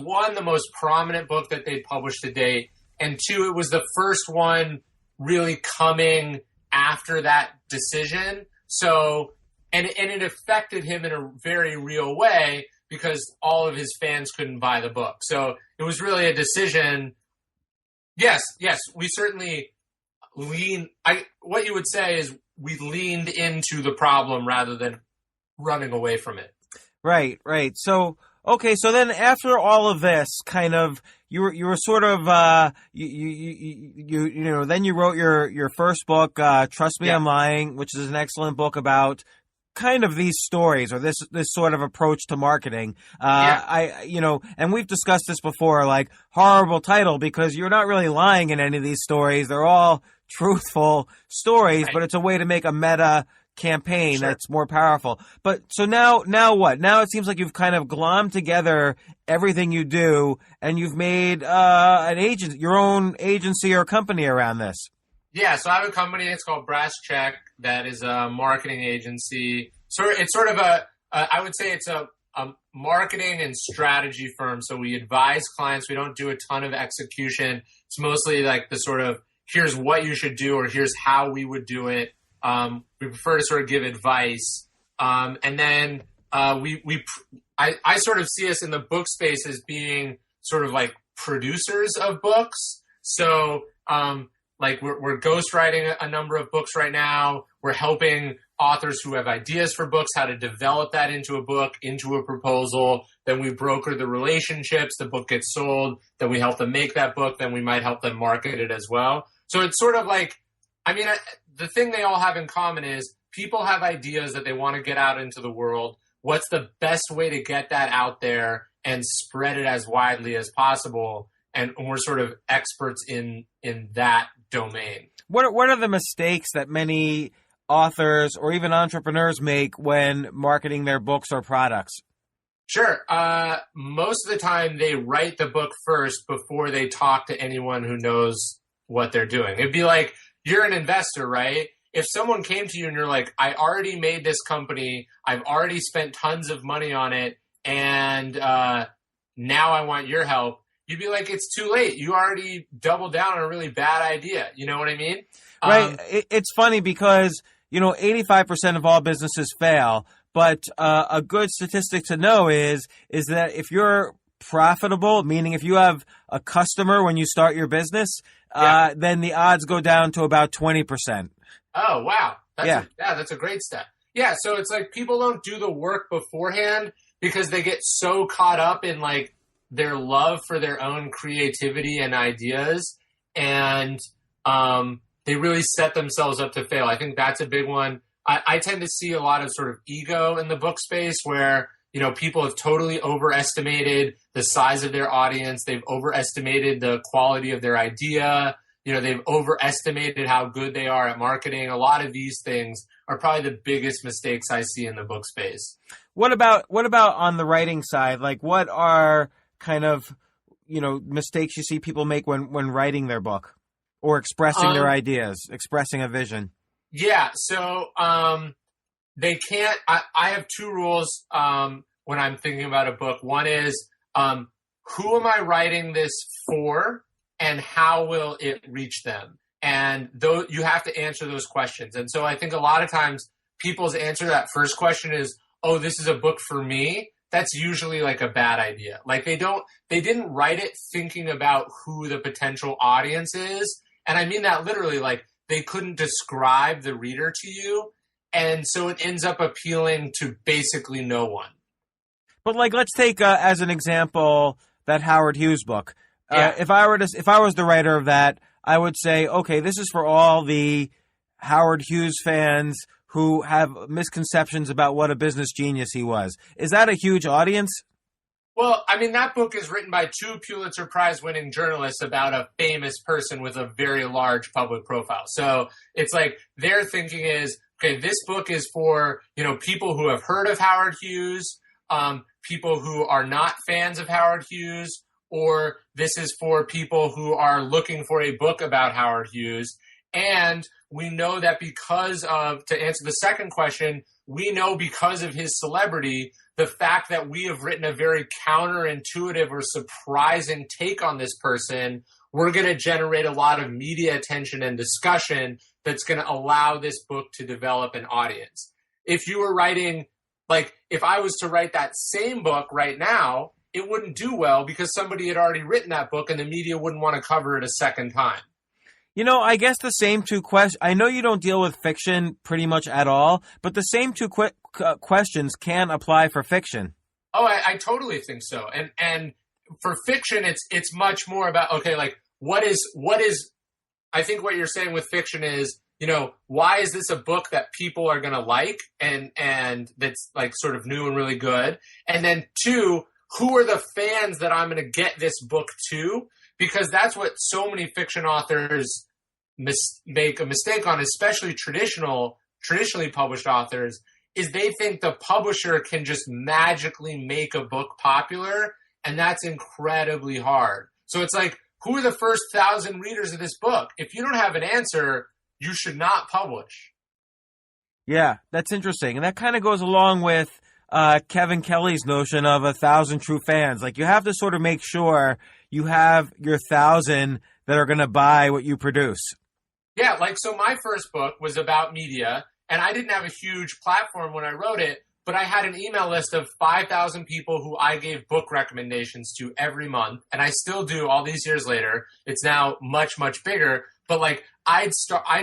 [SPEAKER 5] one, the most prominent book that they'd published to date, and two, it was the first one really coming after that decision. So, and it affected him in a very real way because all of his fans couldn't buy the book. So it was really a decision. Yes, we certainly what you would say is we leaned into the problem rather than running away from it.
[SPEAKER 4] Right. So, okay. So then after all of this kind of, you were sort of, then you wrote your first book, Trust Me, I'm Lying, which is an excellent book about kind of these stories or this sort of approach to marketing. And we've discussed this before, like horrible title because you're not really lying in any of these stories. They're all truthful stories,
[SPEAKER 5] Right.
[SPEAKER 4] but it's a way to make a meta campaign that's more powerful. But so now what? Now it seems like you've kind of glommed together everything you do and you've made your own agency or company around this.
[SPEAKER 5] Yeah, so I have a company. It's called Brass Check. That is a marketing agency. So it's sort of I would say it's a marketing and strategy firm. So we advise clients. We don't do a ton of execution. It's mostly like the sort of here's what you should do or here's how we would do it. We prefer to sort of give advice. And then I sort of see us in the book space as being sort of like producers of books. So like we're ghostwriting a number of books right now. We're helping authors who have ideas for books, how to develop that into a book, into a proposal. Then we broker the relationships. The book gets sold. Then we help them make that book. Then we might help them market it as well. So it's sort of like, the thing they all have in common is people have ideas that they want to get out into the world. What's the best way to get that out there and spread it as widely as possible? And we're sort of experts in that domain.
[SPEAKER 4] What are the mistakes that many authors or even entrepreneurs make when marketing their books or products?
[SPEAKER 5] Sure. Most of the time they write the book first before they talk to anyone who knows what they're doing. It'd be like, you're an investor, right? If someone came to you and you're like, I already made this company, I've already spent tons of money on it, and now I want your help, you'd be like, it's too late. You already doubled down on a really bad idea. You know what I mean?
[SPEAKER 4] Right. It's funny because, 85% of all businesses fail, but a good statistic to know is that if you're profitable, meaning if you have a customer when you start your business, then the odds go down to about 20%.
[SPEAKER 5] Oh, wow. That's a great step. Yeah, so it's like people don't do the work beforehand because they get so caught up in like their love for their own creativity and ideas, and they really set themselves up to fail. I think that's a big one. I tend to see a lot of sort of ego in the book space where, people have totally overestimated the size of their audience. They've overestimated the quality of their idea. They've overestimated how good they are at marketing. A lot of these things are probably the biggest mistakes I see in the book space.
[SPEAKER 4] What about on the writing side? Like, what are kind of, mistakes you see people make when writing their book or expressing their ideas, expressing a vision?
[SPEAKER 5] Yeah. So, they can't, I have two rules, when I'm thinking about a book. One is, who am I writing this for and how will it reach them? And though you have to answer those questions. And so I think a lot of times people's answer to that first question is, oh, this is a book for me. That's usually like a bad idea. Like they didn't write it thinking about who the potential audience is. And I mean that literally, like they couldn't describe the reader to you. And so it ends up appealing to basically no one.
[SPEAKER 4] But like, let's take as an example that Howard Hughes book.
[SPEAKER 5] Yeah.
[SPEAKER 4] If I was the writer of that, I would say, okay, this is for all the Howard Hughes fans who have misconceptions about what a business genius he was. Is that a huge audience?
[SPEAKER 5] Well, I mean, that book is written by two Pulitzer Prize winning journalists about a famous person with a very large public profile. So it's like their thinking is, okay, this book is for, people who have heard of Howard Hughes, people who are not fans of Howard Hughes, or this is for people who are looking for a book about Howard Hughes. And we know that to answer the second question, we know because of his celebrity, the fact that we have written a very counterintuitive or surprising take on this person, we're going to generate a lot of media attention and discussion that's going to allow this book to develop an audience. If you were writing, like if I was to write that same book right now, it wouldn't do well because somebody had already written that book and the media wouldn't want to cover it a second time.
[SPEAKER 4] I guess the same two questions, I know you don't deal with fiction pretty much at all, but the same two questions can apply for fiction.
[SPEAKER 5] Oh, I totally think so. And for fiction, it's much more about, okay, like what is, I think what you're saying with fiction is why is this a book that people are going to like and that's like sort of new and really good? And then 2, who are the fans that I'm going to get this book to? Because that's what so many fiction authors make a mistake on, especially traditionally published authors, is they think the publisher can just magically make a book popular, and that's incredibly hard. So it's like, who are the first 1,000 readers of this book? If you don't have an answer, you should not publish.
[SPEAKER 4] Yeah, that's interesting. And that kind of goes along with Kevin Kelly's notion of 1,000 true fans. Like, you have to sort of make sure you have your 1,000 that are going to buy what you produce.
[SPEAKER 5] Yeah, like, so my first book was about media, and I didn't have a huge platform when I wrote it, but I had an email list of 5,000 people who I gave book recommendations to every month, and I still do all these years later. It's now much, much bigger, but like, I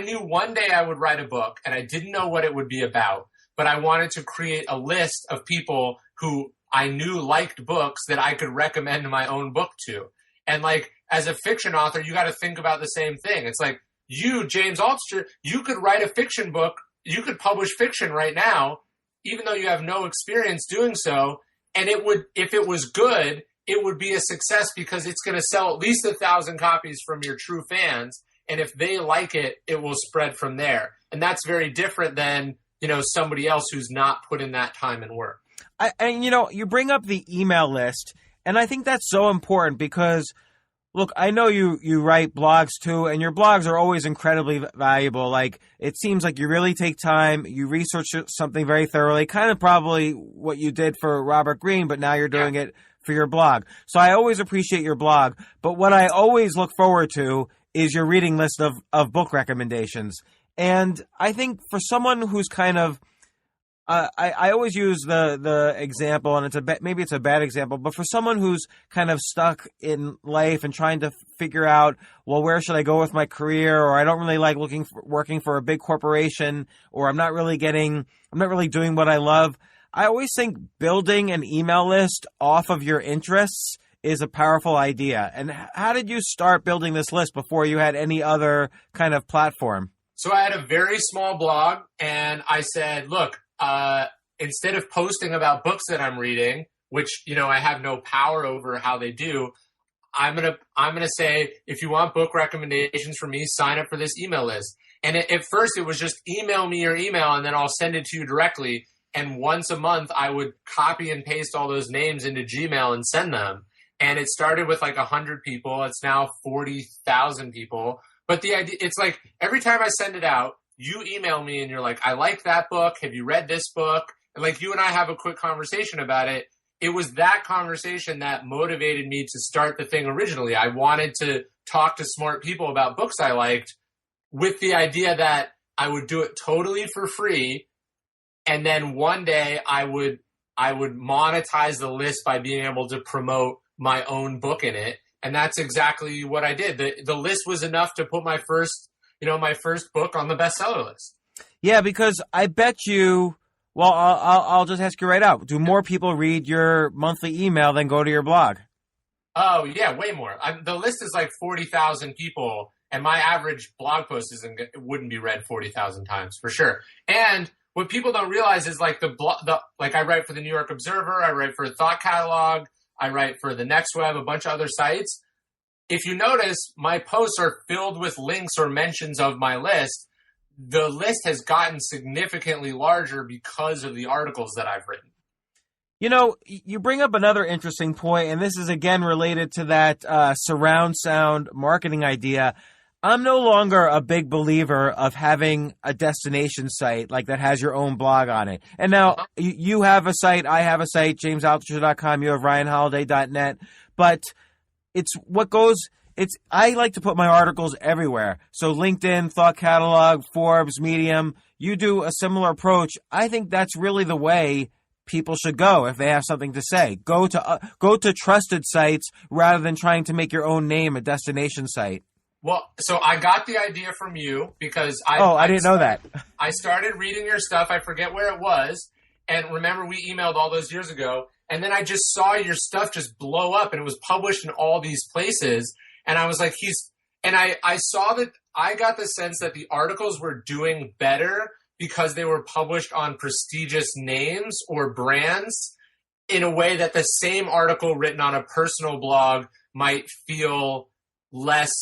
[SPEAKER 5] knew one day I would write a book, and I didn't know what it would be about, but I wanted to create a list of people who I knew liked books that I could recommend my own book to. And like, as a fiction author, you got to think about the same thing. It's like, you, James Altucher, you could write a fiction book, you could publish fiction right now, even though you have no experience doing so, and it would, if it was good, it would be a success because it's going to sell at least 1,000 copies from your true fans, and if they like it, it will spread from there. And that's very different than, somebody else who's not put in that time and work.
[SPEAKER 4] And you bring up the email list, and I think that's so important because, look, I know you write blogs too, and your blogs are always incredibly valuable. Like, it seems like you really take time, you research something very thoroughly, kind of probably what you did for Robert Greene, but now you're doing it for your blog. So I always appreciate your blog, but what I always look forward to is your reading list of book recommendations. And I think for someone who's kind of, I always use the example, and maybe it's a bad example, but for someone who's kind of stuck in life and trying to figure out, well, where should I go with my career, or I don't really like working for a big corporation, or I'm not really doing what I love. I always think building an email list off of your interests is a powerful idea. And how did you start building this list before you had any other kind of platform?
[SPEAKER 5] So I had a very small blog, and I said, look, instead of posting about books that I'm reading, which, I have no power over how they do, I'm going to say, if you want book recommendations from me, sign up for this email list. And at first it was just email me your email and then I'll send it to you directly. And once a month I would copy and paste all those names into Gmail and send them. And it started with like 100 people. It's now 40,000 people. But the idea, it's like every time I send it out, you email me and you're like, I like that book. Have you read this book? And like, you and I have a quick conversation about it. It was that conversation that motivated me to start the thing originally. I wanted to talk to smart people about books I liked with the idea that I would do it totally for free. And then one day I would monetize the list by being able to promote my own book in it. And that's exactly what I did. The list was enough to put my first book on the bestseller list.
[SPEAKER 4] Yeah, because I bet you, well, I'll just ask you right out. Do more people read your monthly email than go to your blog?
[SPEAKER 5] Oh, yeah, way more. The list is like 40,000 people, and my average blog post wouldn't be read 40,000 times for sure. And what people don't realize is like I write for the New York Observer, I write for Thought Catalog, I write for the Next Web, a bunch of other sites. If you notice, my posts are filled with links or mentions of my list. The list has gotten significantly larger because of the articles that I've written.
[SPEAKER 4] You bring up another interesting point, and this is again related to that surround sound marketing idea. I'm no longer a big believer of having a destination site like that has your own blog on it. And now you have a site, I have a site, jamesaltucher.com, you have ryanholiday.net, but I like to put my articles everywhere. So LinkedIn, Thought Catalog, Forbes, Medium, you do a similar approach. I think that's really the way people should go if they have something to say. Go to trusted sites rather than trying to make your own name a destination site.
[SPEAKER 5] Well, so I got the idea from you because
[SPEAKER 4] I didn't know that.
[SPEAKER 5] I started reading your stuff. I forget where it was. And remember, we emailed all those years ago. And then I just saw your stuff just blow up and it was published in all these places. And I was like, I saw that I got the sense that the articles were doing better because they were published on prestigious names or brands in a way that the same article written on a personal blog might feel less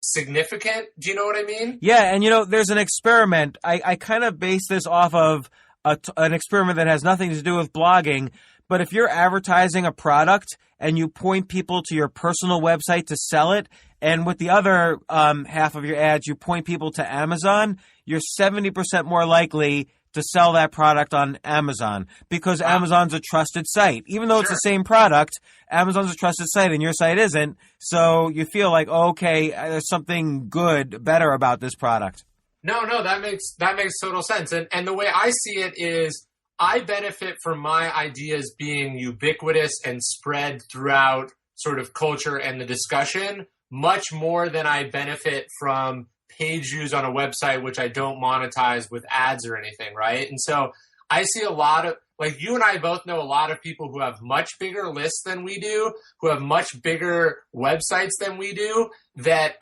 [SPEAKER 5] significant. Do you know what I mean?
[SPEAKER 4] Yeah, and there's an experiment. I kind of base this off of an experiment that has nothing to do with blogging, but if you're advertising a product and you point people to your personal website to sell it, and with the other half of your ads, you point people to Amazon, you're 70% more likely to sell that product on Amazon because Amazon's a trusted site. Even though it's the same product, Amazon's a trusted site and your site isn't. So you feel like, okay, there's something good, better about this product.
[SPEAKER 5] No, that makes total sense. And the way I see it is I benefit from my ideas being ubiquitous and spread throughout sort of culture and the discussion much more than I benefit from page views on a website, which I don't monetize with ads or anything, right? And so I see a lot of, like, you and I both know a lot of people who have much bigger lists than we do, who have much bigger websites than we do, that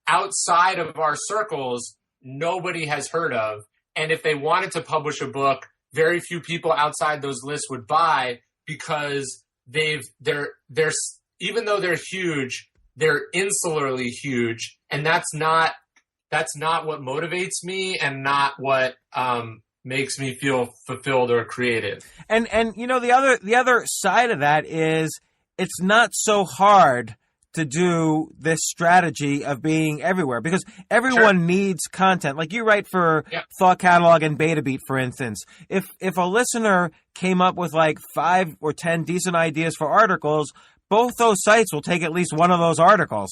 [SPEAKER 5] outside of our circles, nobody has heard of. And if they wanted to publish a book, very few people outside those lists would buy because they're even though they're huge, they're insularly huge, and that's not what motivates me and not what makes me feel fulfilled or creative.
[SPEAKER 4] And the other side of that is it's not so hard to do this strategy of being everywhere because everyone needs content. Like you write for Thought Catalog and Beta Beat, for instance. If a listener came up with like 5 or 10 decent ideas for articles, both those sites will take at least one of those articles.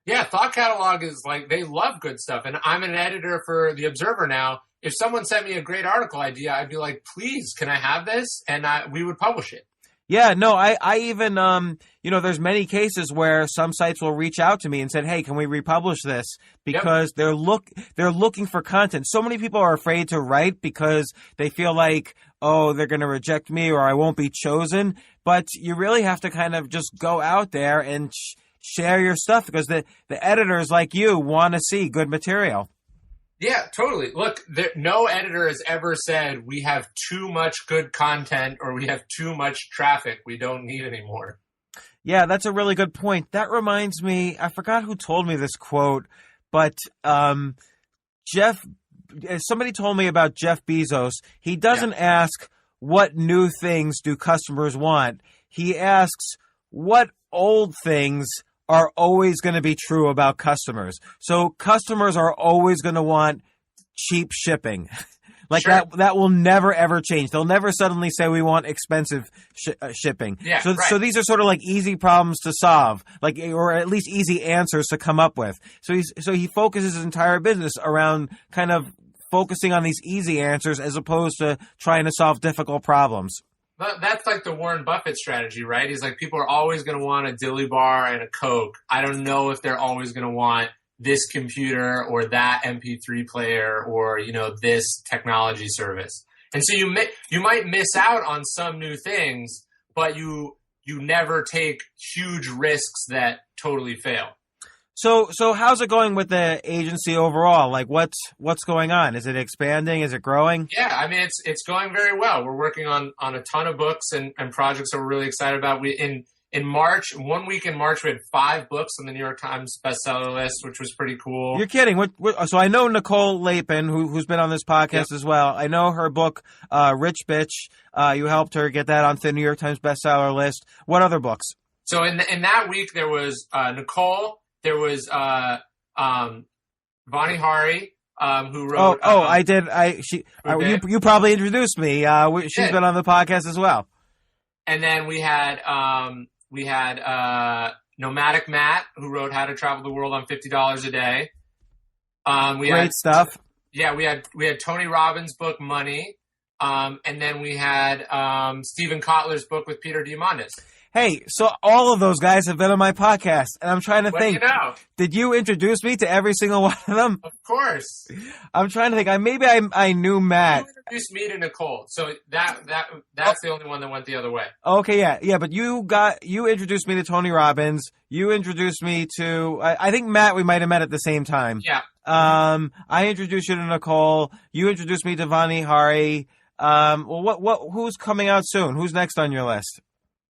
[SPEAKER 5] Yeah, Thought Catalog is like, they love good stuff. And I'm an editor for The Observer now. If someone sent me a great article idea, I'd be like, please, can I have this? And we would publish it.
[SPEAKER 4] Yeah, no, I even, there's many cases where some sites will reach out to me and said, hey, can we republish this? Because they're looking for content. So many people are afraid to write because they feel like, oh, they're going to reject me or I won't be chosen. But you really have to kind of just go out there and share your stuff because the editors like you want to see good material.
[SPEAKER 5] Yeah, totally. Look, no editor has ever said we have too much good content or we have too much traffic we don't need anymore.
[SPEAKER 4] Yeah, that's a really good point. That reminds me, I forgot who told me this quote, but somebody told me about Jeff Bezos. He doesn't ask what new things do customers want. He asks what old things are always going to be true about customers. So customers are always going to want cheap shipping. That will never, ever change. They'll never suddenly say we want expensive shipping.
[SPEAKER 5] Yeah,
[SPEAKER 4] so these are sort of like easy problems to solve, or at least easy answers to come up with. So he focuses his entire business around kind of focusing on these easy answers as opposed to trying to solve difficult problems.
[SPEAKER 5] But that's like the Warren Buffett strategy, right? He's like, people are always going to want a dilly bar and a Coke. I don't know if they're always going to want this computer or that MP3 player or, this technology service. And so you might miss out on some new things, but you never take huge risks that totally fail.
[SPEAKER 4] So how's it going with the agency overall? Like what's going on? Is it expanding? Is it growing?
[SPEAKER 5] Yeah, I mean it's going very well. We're working on a ton of books and projects that we're really excited about. We in March, 1 week in March, we had 5 books on the New York Times bestseller list, which was pretty cool.
[SPEAKER 4] You're kidding. So I know Nicole Lapin, who's been on this podcast as well. I know her book, Rich Bitch. You helped her get that onto the New York Times bestseller list. What other books?
[SPEAKER 5] So in that week, there was Nicole. There was Vani Hari, who wrote.
[SPEAKER 4] I did. You probably introduced me. She's been on the podcast as well.
[SPEAKER 5] And then we had Nomadic Matt, who wrote How to Travel the World on $50 a Day.
[SPEAKER 4] Great stuff.
[SPEAKER 5] Yeah, we had Tony Robbins' book Money, and then we had Stephen Kotler's book with Peter Diamandis.
[SPEAKER 4] Hey, so all of those guys have been on my podcast, and I'm trying to
[SPEAKER 5] What
[SPEAKER 4] think.
[SPEAKER 5] do you know?
[SPEAKER 4] Did you introduce me to every single one of them?
[SPEAKER 5] Of course.
[SPEAKER 4] I'm trying to think. I knew Matt.
[SPEAKER 5] You introduced me to Nicole, so that's the only one that went the other way.
[SPEAKER 4] Okay, yeah, but you introduced me to Tony Robbins. You introduced me to I think Matt. We might have met at the same time.
[SPEAKER 5] Yeah.
[SPEAKER 4] I introduced you to Nicole. You introduced me to Vani Hari. Well, who's coming out soon? Who's next on your list?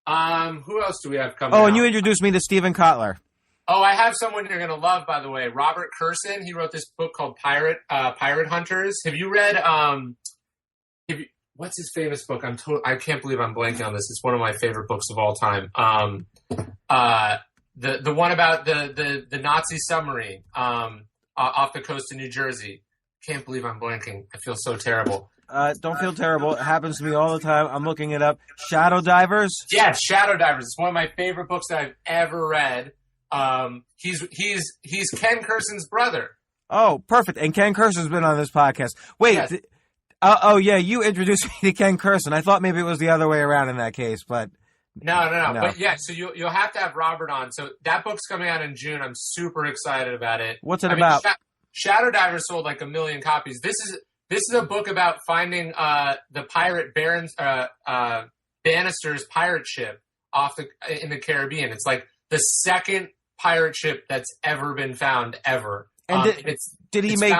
[SPEAKER 5] Who else do we have coming?
[SPEAKER 4] Oh, and
[SPEAKER 5] out?
[SPEAKER 4] you introduced me to Stephen Kotler.
[SPEAKER 5] Oh, I have someone you're gonna love, by the way. Robert Kurson. He wrote this book called Pirate Hunters. Have you read? What's his famous book? I can't believe I'm blanking on this. It's one of my favorite books of all time. The one about the Nazi submarine off the coast of New Jersey. Can't believe I'm blanking. I feel so terrible.
[SPEAKER 4] Don't feel terrible. It happens to me all the time. I'm looking it up. Shadow Divers?
[SPEAKER 5] Yes, Shadow Divers. It's one of my favorite books that I've ever read. He's Ken Kurson's brother.
[SPEAKER 4] Oh, perfect. And Ken Kurson's been on this podcast. Wait.
[SPEAKER 5] Yes.
[SPEAKER 4] Yeah, you introduced me to Ken Kurson. I thought maybe it was the other way around in that case, but
[SPEAKER 5] No. But yeah, so you'll have to have Robert on. So that book's coming out in June. I'm super excited about it.
[SPEAKER 4] What's it about?
[SPEAKER 5] Shadow Divers sold like 1 million copies. This is a book about finding the pirate Bannister's pirate ship in the Caribbean. It's like the second pirate ship that's ever been found ever.
[SPEAKER 4] And did he make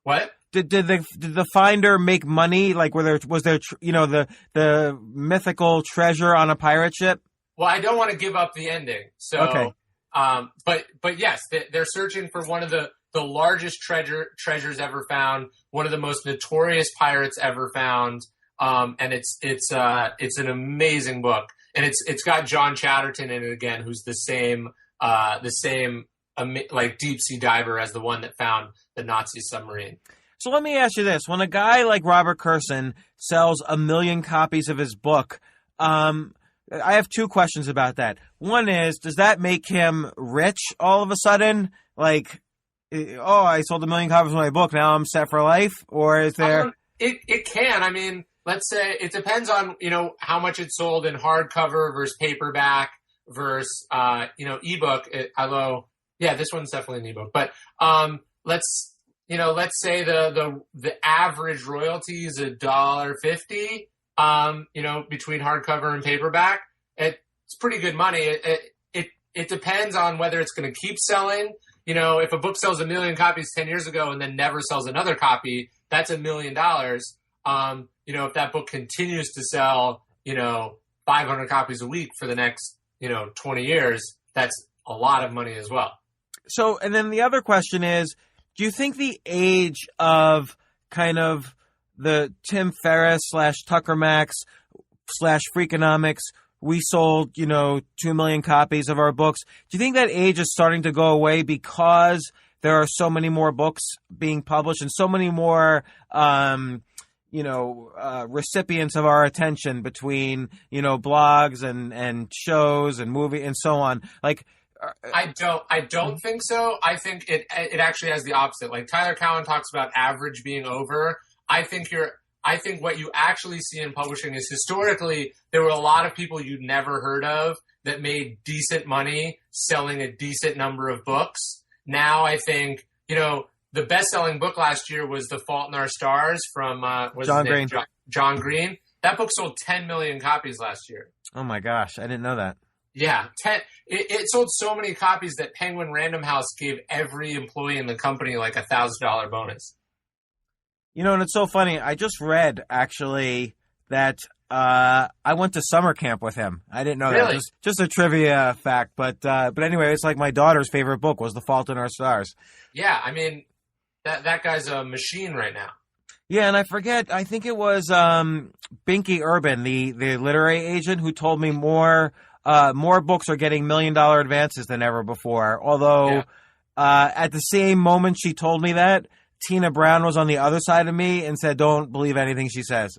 [SPEAKER 5] what?
[SPEAKER 4] Did the finder make money? Like, was there the mythical treasure on a pirate ship?
[SPEAKER 5] Well, I don't want to give up the ending. So,
[SPEAKER 4] okay.
[SPEAKER 5] But yes, they're searching for one of the largest treasures ever found, one of the most notorious pirates ever found. And it's an amazing book, and it's got John Chatterton in it again, who's the same like deep sea diver as the one that found the Nazi submarine.
[SPEAKER 4] So let me ask you this. When a guy like Robert Kurson sells 1 million copies of his book, I have 2 questions about that. One is, does that make him rich all of a sudden? Like, oh, I sold 1 million copies of my book, now I'm set for life? Or is there...
[SPEAKER 5] It can. I mean, let's say it depends on, how much it sold in hardcover versus paperback versus, ebook. Although, yeah, this one's definitely an ebook. But let's say the average royalty is $1.50, between hardcover and paperback. It's pretty good money. It depends on whether it's going to keep selling. If a book sells 1 million copies 10 years ago and then never sells another copy, that's $1 million. If that book continues to sell, 500 copies a week for the next, 20 years, that's a lot of money as well.
[SPEAKER 4] So, and then the other question is, do you think the age of kind of the Tim Ferriss / Tucker Max / Freakonomics, we sold, 2 million copies of our books. Do you think that age is starting to go away because there are so many more books being published and so many more, recipients of our attention between, blogs and shows and movie and so on? Like,
[SPEAKER 5] I don't think so. I think it actually has the opposite. Like Tyler Cowen talks about average being over. I think what you actually see in publishing is historically there were a lot of people you'd never heard of that made decent money selling a decent number of books. Now I think, the best-selling book last year was The Fault in Our Stars from
[SPEAKER 4] John Green.
[SPEAKER 5] John Green. That book sold 10 million copies last year.
[SPEAKER 4] Oh my gosh, I didn't know that.
[SPEAKER 5] Yeah, it sold so many copies that Penguin Random House gave every employee in the company like $1,000 bonus.
[SPEAKER 4] And it's so funny. I just read, actually, that I went to summer camp with him. I didn't know
[SPEAKER 5] Really?
[SPEAKER 4] that. Just a trivia fact. But anyway, it's like my daughter's favorite book was The Fault in Our Stars.
[SPEAKER 5] Yeah, I mean, that guy's a machine right now.
[SPEAKER 4] Yeah, and I forget. I think it was Binky Urban, the literary agent, who told me more books are getting $1 million advances than ever before. Although, at the same moment she told me that, Tina Brown was on the other side of me and said, "Don't believe anything she says."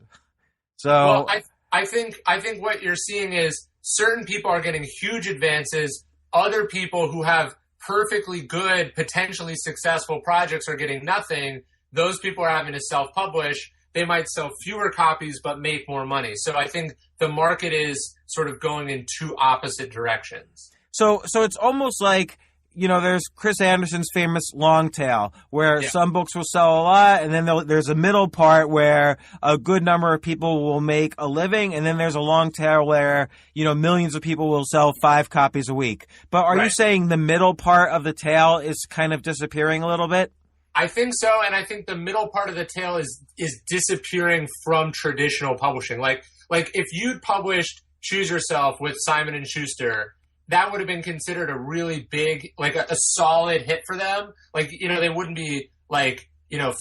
[SPEAKER 4] So,
[SPEAKER 5] well, I think what you're seeing is certain people are getting huge advances. Other people who have perfectly good, potentially successful projects are getting nothing. Those people are having to self-publish. they might sell fewer copies but make more money. So I think the market is sort of going in two opposite directions.
[SPEAKER 4] So it's almost like, there's Chris Anderson's famous long tail, where some books will sell a lot, and then there's a middle part where a good number of people will make a living, and then there's a long tail where, millions of people will sell 5 copies a week. But are you saying the middle part of the tail is kind of disappearing a little bit?
[SPEAKER 5] I think so, and I think the middle part of the tail is disappearing from traditional publishing. Like if you'd published Choose Yourself with Simon & Schuster, that would have been considered a really big, like a solid hit for them. Like, they wouldn't be like,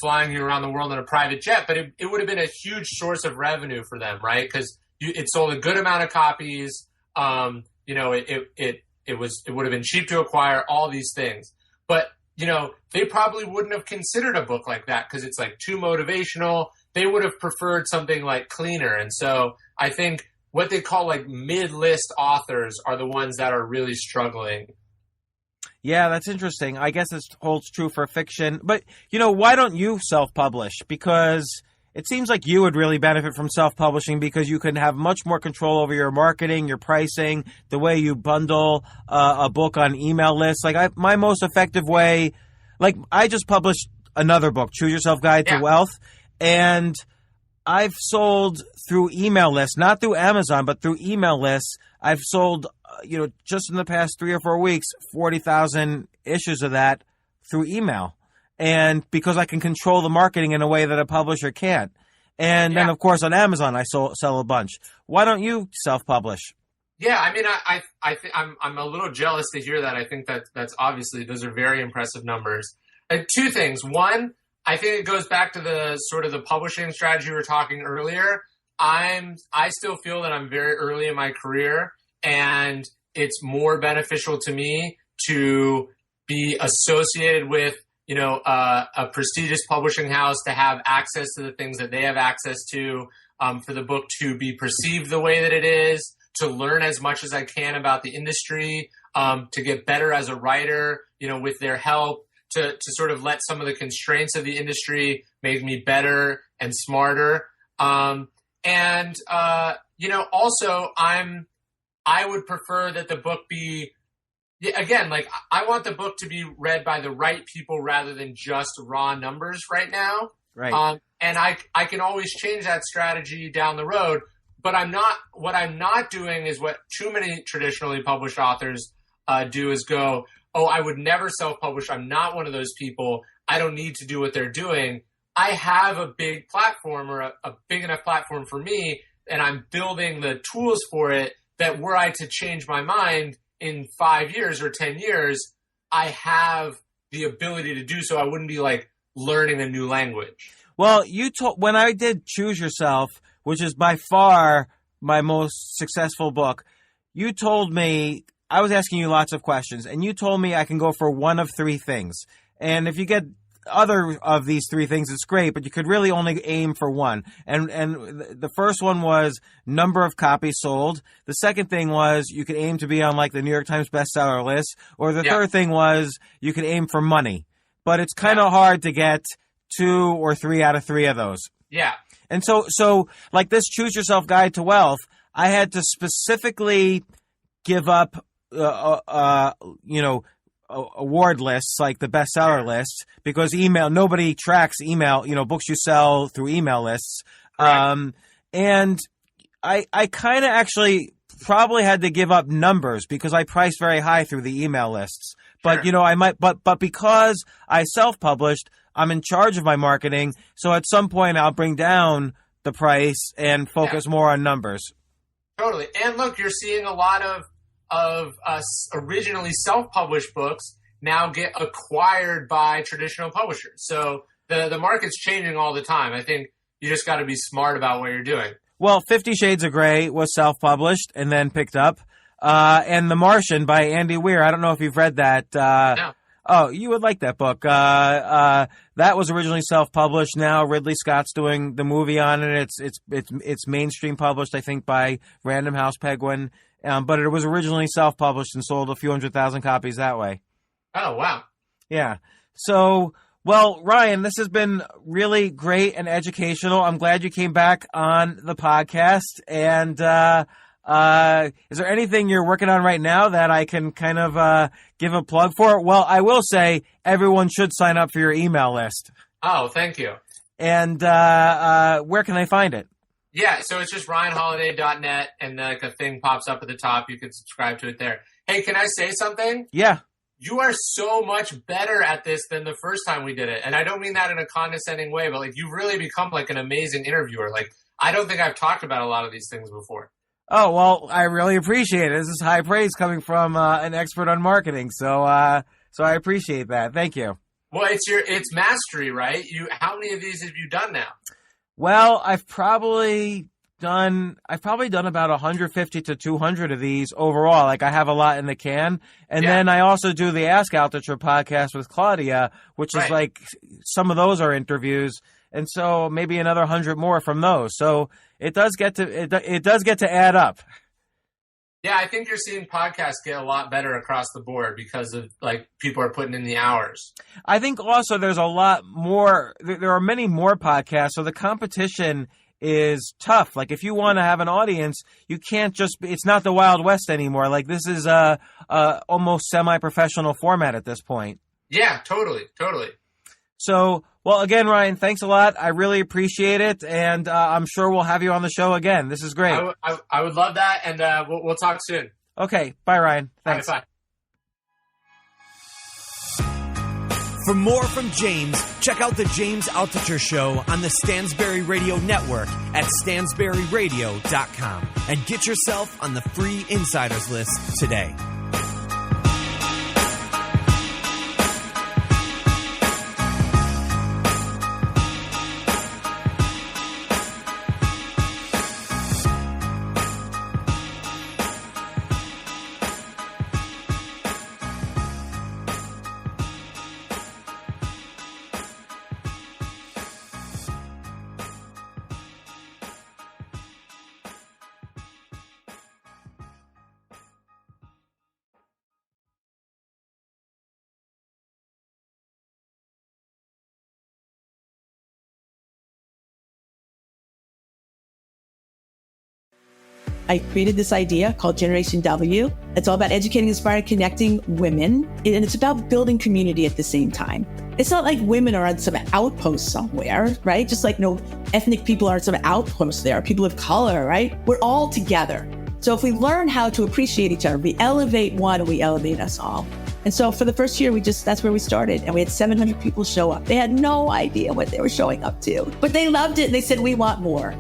[SPEAKER 5] flying you around the world in a private jet, but it would have been a huge source of revenue for them, right? Because it sold a good amount of copies. It would have been cheap to acquire, all these things. But, they probably wouldn't have considered a book like that because it's like too motivational. They would have preferred something like cleaner. And so I think what they call like mid-list authors are the ones that are really struggling.
[SPEAKER 4] Yeah, that's interesting. I guess this holds true for fiction. But, why don't you self-publish? Because it seems like you would really benefit from self-publishing because you can have much more control over your marketing, your pricing, the way you bundle a book on email lists. Like my most effective way, like I just published another book, Choose Yourself Guide to Wealth, and I've sold through email lists, not through Amazon, but through email lists. I've sold, just in the past 3 or 4 weeks, 40,000 issues of that through email. And because I can control the marketing in a way that a publisher can't. And then, of course, on Amazon, I sell a bunch. Why don't you self-publish?
[SPEAKER 5] Yeah, I mean, I'm a little jealous to hear that. I think that's obviously, those are very impressive numbers. 2 things. One, I think it goes back to the sort of the publishing strategy we were talking earlier. I still feel that I'm very early in my career, and it's more beneficial to me to be associated with, a prestigious publishing house, to have access to the things that they have access to, for the book to be perceived the way that it is, to learn as much as I can about the industry, to get better as a writer, with their help, to sort of let some of the constraints of the industry make me better and smarter. Also I would prefer that the book be, again, like I want the book to be read by the right people rather than just raw numbers right now.
[SPEAKER 4] Right.
[SPEAKER 5] And I can always change that strategy down the road, but what I'm not doing is what too many traditionally published authors do, is go, oh, I would never self-publish. I'm not one of those people. I don't need to do what they're doing. I have a big platform, or a big enough platform for me, and I'm building the tools for it, that were I to change my mind in 5 years or 10 years, I have the ability to do so. I wouldn't be like learning a new language.
[SPEAKER 4] Well, when I did Choose Yourself, which is by far my most successful book, you told me, I was asking you lots of questions, and you told me I can go for one of 3 things. And if you get other of these 3 things, it's great, but you could really only aim for one. And the first one was number of copies sold. The second thing was you could aim to be on like the New York Times bestseller list. Or the third thing was you could aim for money. But it's kind of hard to get 2 or 3 out of 3 of those. Yeah. And so like this Choose Yourself Guide to Wealth, I had to specifically give up, award lists like the bestseller list, because nobody tracks email, books you sell through email lists. And I kind of actually probably had to give up numbers because I priced very high through the email lists. But, but because I self-published, I'm in charge of my marketing. So at some point I'll bring down the price and focus more on numbers.
[SPEAKER 5] Totally. And look, you're seeing a lot of originally self-published books now get acquired by traditional publishers. So the market's changing all the time. I think you just got to be smart about what you're doing.
[SPEAKER 4] Well, 50 Shades of Grey was self-published and then picked up. And The Martian by Andy Weir. I don't know if you've read that.
[SPEAKER 5] No.
[SPEAKER 4] Oh, you would like that book. That was originally self-published. Now Ridley Scott's doing the movie on it. It's mainstream published, I think, by Random House Penguin. But it was originally self-published and sold a few 100,000 copies that way.
[SPEAKER 5] Oh, wow.
[SPEAKER 4] Yeah. So Well, Ryan, this has been really great and educational. I'm glad you came back on the podcast. And is there anything you're working on right now that I can kind of give a plug for? Well, I will say everyone should sign up for your email list.
[SPEAKER 5] Oh, thank you.
[SPEAKER 4] And where can they find it?
[SPEAKER 5] Yeah, so it's just ryanholiday.net, and like a thing pops up at the top. You can subscribe to it there. Hey, can I say something?
[SPEAKER 4] Yeah.
[SPEAKER 5] You are so much better at this than the first time we did it. And I don't mean that in a condescending way, but like you've really become like an amazing interviewer. Like I don't think I've talked about a lot of these things before.
[SPEAKER 4] Oh, well, I really appreciate it. This is high praise coming from an expert on marketing. So I appreciate that. Thank you.
[SPEAKER 5] Well, it's mastery, right? How many of these have you done now?
[SPEAKER 4] Well, I've probably done about 150 to 200 of these overall. Like I have a lot in the can. And then I also do the Ask Altucher podcast with Claudia, which is like some of those are interviews. And so maybe another 100 more from those. So it does get to add up.
[SPEAKER 5] Yeah, I think you're seeing podcasts get a lot better across the board because of like people are putting in the hours.
[SPEAKER 4] I think also there's a lot more. There are many more podcasts. So the competition is tough. Like if you want to have an audience, you can't it's not the Wild West anymore. Like this is a almost semi-professional format at this point.
[SPEAKER 5] Yeah, totally.
[SPEAKER 4] So, well, again, Ryan, thanks a lot. I really appreciate it. And I'm sure we'll have you on the show again. This is great.
[SPEAKER 5] I would love that. And we'll talk soon.
[SPEAKER 4] Okay. Bye, Ryan. Thanks.
[SPEAKER 5] Bye.
[SPEAKER 6] For more from James, check out the James Altucher Show on the Stansberry Radio Network at stansberryradio.com and get yourself on the free insiders list today.
[SPEAKER 7] I created this idea called Generation W. It's all about educating, inspiring, connecting women. And it's about building community at the same time. It's not like women are on some outpost somewhere, right? Just like no ethnic people are on some outpost there, people of color, right? We're all together. So if we learn how to appreciate each other, we elevate one, we elevate us all. And so for the first year, that's where we started. And we had 700 people show up. They had no idea what they were showing up to, but they loved it. And they said, we want more.